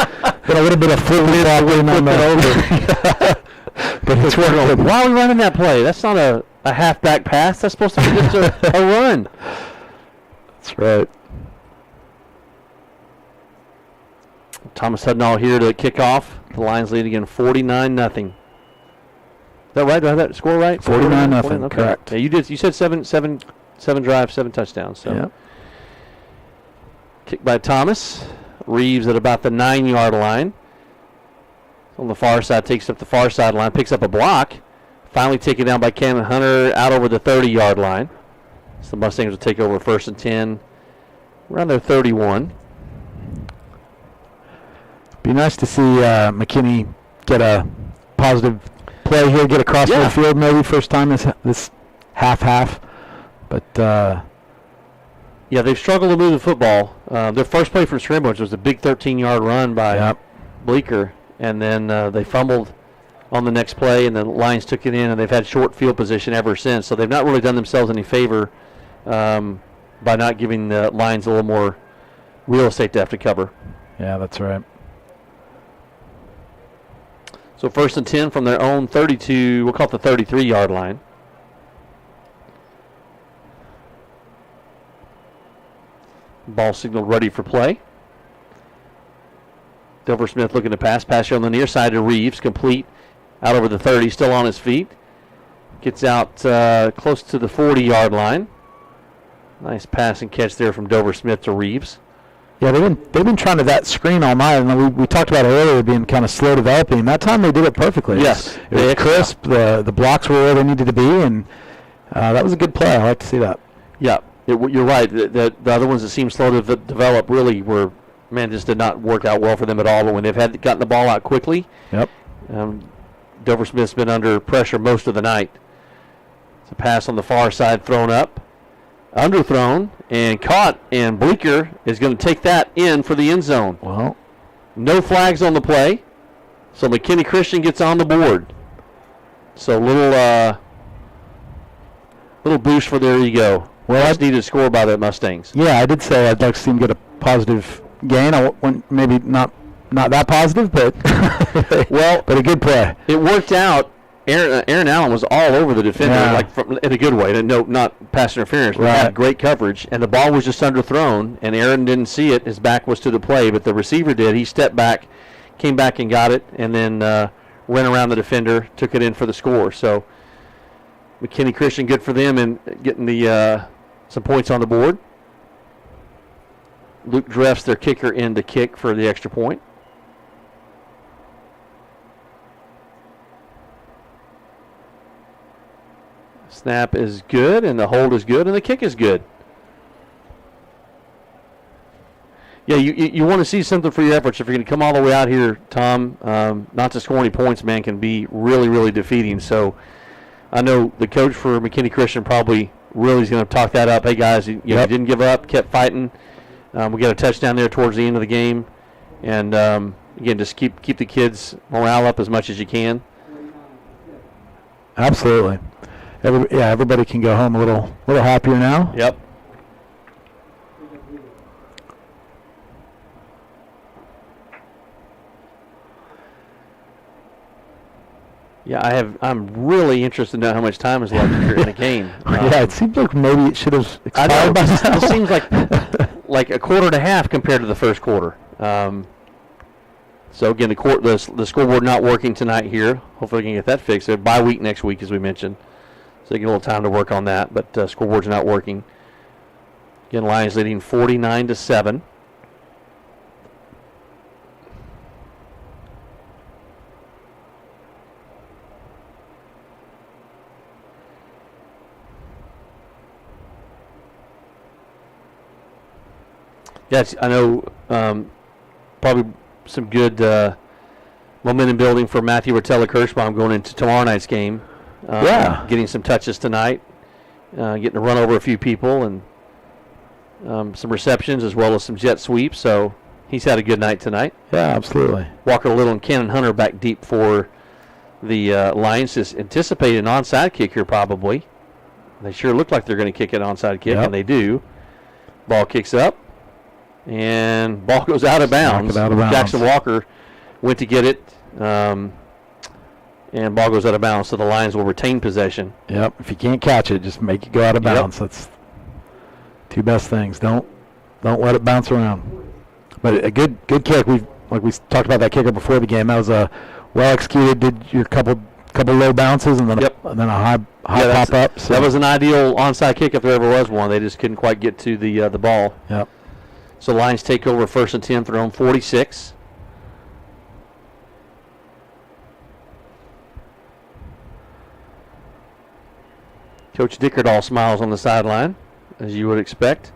Got a little bit of fluid in on the but it's working. Why are we running that play? That's not a halfback pass. That's supposed to be just a run. That's right. Thomas Hudnall here to kick off. The Lions lead again 49-0. Is that right? Do I have that score right? 49-0. Okay. Correct. Yeah, you did. You said seven drives, 7 touchdowns. So. Yep. Kick by Thomas. Reeves at about the 9-yard line. On the far side, takes up the far sideline, picks up a block. Finally taken down by Cannon Hunter out over the 30-yard line. So the Mustangs will take over 1st and 10 around their 31. Be nice to see McKinney get a positive play here, get across midfield maybe first time this half. But yeah, they've struggled to move the football. Their first play from scrimmage was a big 13-yard run by Bleeker, and then they fumbled on the next play, and the Lions took it in, and they've had short field position ever since. So they've not really done themselves any favor by not giving the Lions a little more real estate to have to cover. Yeah, that's right. So 1st and 10 from their own 32, we'll call it the 33-yard line. Ball signaled ready for play. Dover Smith looking to pass here on the near side to Reeves, complete out over the 30, still on his feet. Gets out close to the 40-yard line. Nice pass and catch there from Dover Smith to Reeves. Yeah, they've been trying to that screen all night, and we talked about it earlier being kind of slow developing. That time they did it perfectly. Yes, it was crisp. The blocks were where they needed to be, and that was a good play. I like to see that. Yeah, you're right. The other ones that seemed slow to develop really were, just did not work out well for them at all. But when they've gotten the ball out quickly, Dover Smith's been under pressure most of the night. It's a pass on the far side thrown up. Underthrown and caught, and Bleeker is going to take that in for the end zone. Well, no flags on the play, so McKinney Christian gets on the board. So little boost for their ego. Well, that's needed to score by the Mustangs. Yeah, I did say I'd like to see him get a positive gain. I want maybe not that positive, but but a good play. It worked out. Aaron Allen was all over the defender, in a good way. No, not pass interference, but had great coverage. And the ball was just underthrown, and Aaron didn't see it. His back was to the play, but the receiver did. He stepped back, came back and got it, and then ran around the defender, took it in for the score. So McKinney Christian, good for them in getting the some points on the board. Luke Dreff's their kicker in to kick for the extra point. Snap is good, and the hold is good, and the kick is good. Yeah, you want to see something for your efforts. If you're going to come all the way out here, Tom, not to score any points, man, can be really, really defeating. So I know the coach for McKinney Christian probably really is going to talk that up. Hey, guys, you didn't give up, kept fighting. We got a touchdown there towards the end of the game. And, again, just keep the kids' morale up as much as you can. Absolutely. Everybody can go home a little happier now. Yep. Yeah, I'm really interested to know how much time is left here in the game. It seems like maybe it should have expired by now. It seems like a quarter and a half compared to the first quarter. So again, the scoreboard not working tonight here. Hopefully we can get that fixed. They're bye week next week, as we mentioned. So they get a little time to work on that, but scoreboard's not working. Again, Lions leading 49-7. Yes, I know probably some good momentum building for Matthew Rotella-Kirschbaum going into tomorrow night's game. Getting some touches tonight, getting to run over a few people, and some receptions as well as some jet sweeps. So he's had a good night tonight. Yeah, absolutely. Walker Little and Cannon Hunter back deep for the Lions. Just anticipate an onside kick here probably. They sure look like they're going to kick an onside kick, and they do. Ball kicks up, and ball goes out of bounds. Jackson Walker went to get it, and ball goes out of bounds, so the Lions will retain possession. Yep. If you can't catch it, just make it go out of bounds. That's two best things. Don't let it bounce around. But a good kick. We talked about that kicker before the game. That was a well executed. Did your couple low bounces and then a high pop up. So that was an ideal onside kick if there ever was one. They just couldn't quite get to the ball. Yep. So Lions take over 1st and 10 for their own 46. Coach Dickerdahl smiles on the sideline, as you would expect.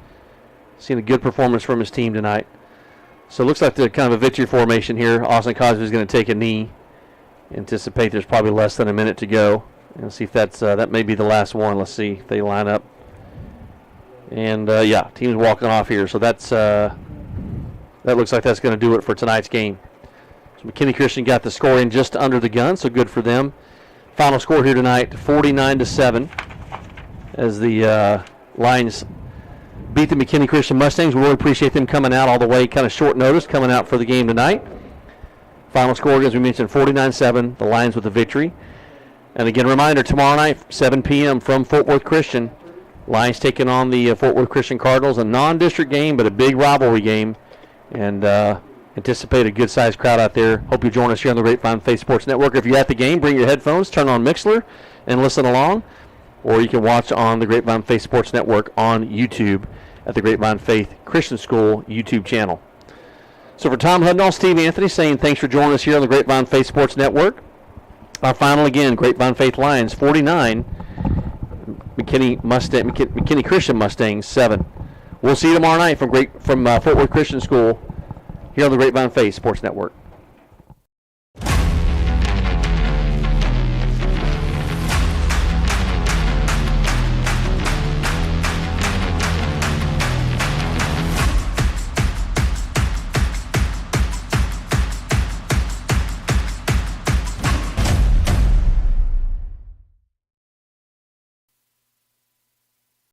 Seen a good performance from his team tonight. So it looks like the kind of a victory formation here. Austin Cosby is going to take a knee. Anticipate there's probably less than a minute to go. And see if that may be the last one. Let's see if they line up. And team's walking off here. So that looks like that's going to do it for tonight's game. So McKinney Christian got the score in just under the gun, so good for them. Final score here tonight, 49-7, as the Lions beat the McKinney Christian Mustangs. We really appreciate them coming out all the way, kind of short notice, coming out for the game tonight. Final score, as we mentioned, 49-7, the Lions with the victory. And again, reminder, tomorrow night, 7 p.m. from Fort Worth Christian. Lions taking on the Fort Worth Christian Cardinals, a non-district game, but a big rivalry game. And anticipate a good-sized crowd out there. Hope you join us here on the Grapevine Faith Sports Network. If you're at the game, bring your headphones, turn on Mixler, and listen along. Or you can watch on the Grapevine Faith Sports Network on YouTube at the Grapevine Faith Christian School YouTube channel. So for Tom Hudnall, Steve Anthony saying thanks for joining us here on the Grapevine Faith Sports Network. Our final again, Grapevine Faith Lions 49, McKinney Christian Mustangs 7. We'll see you tomorrow night from Fort Worth Christian School here on the Grapevine Faith Sports Network.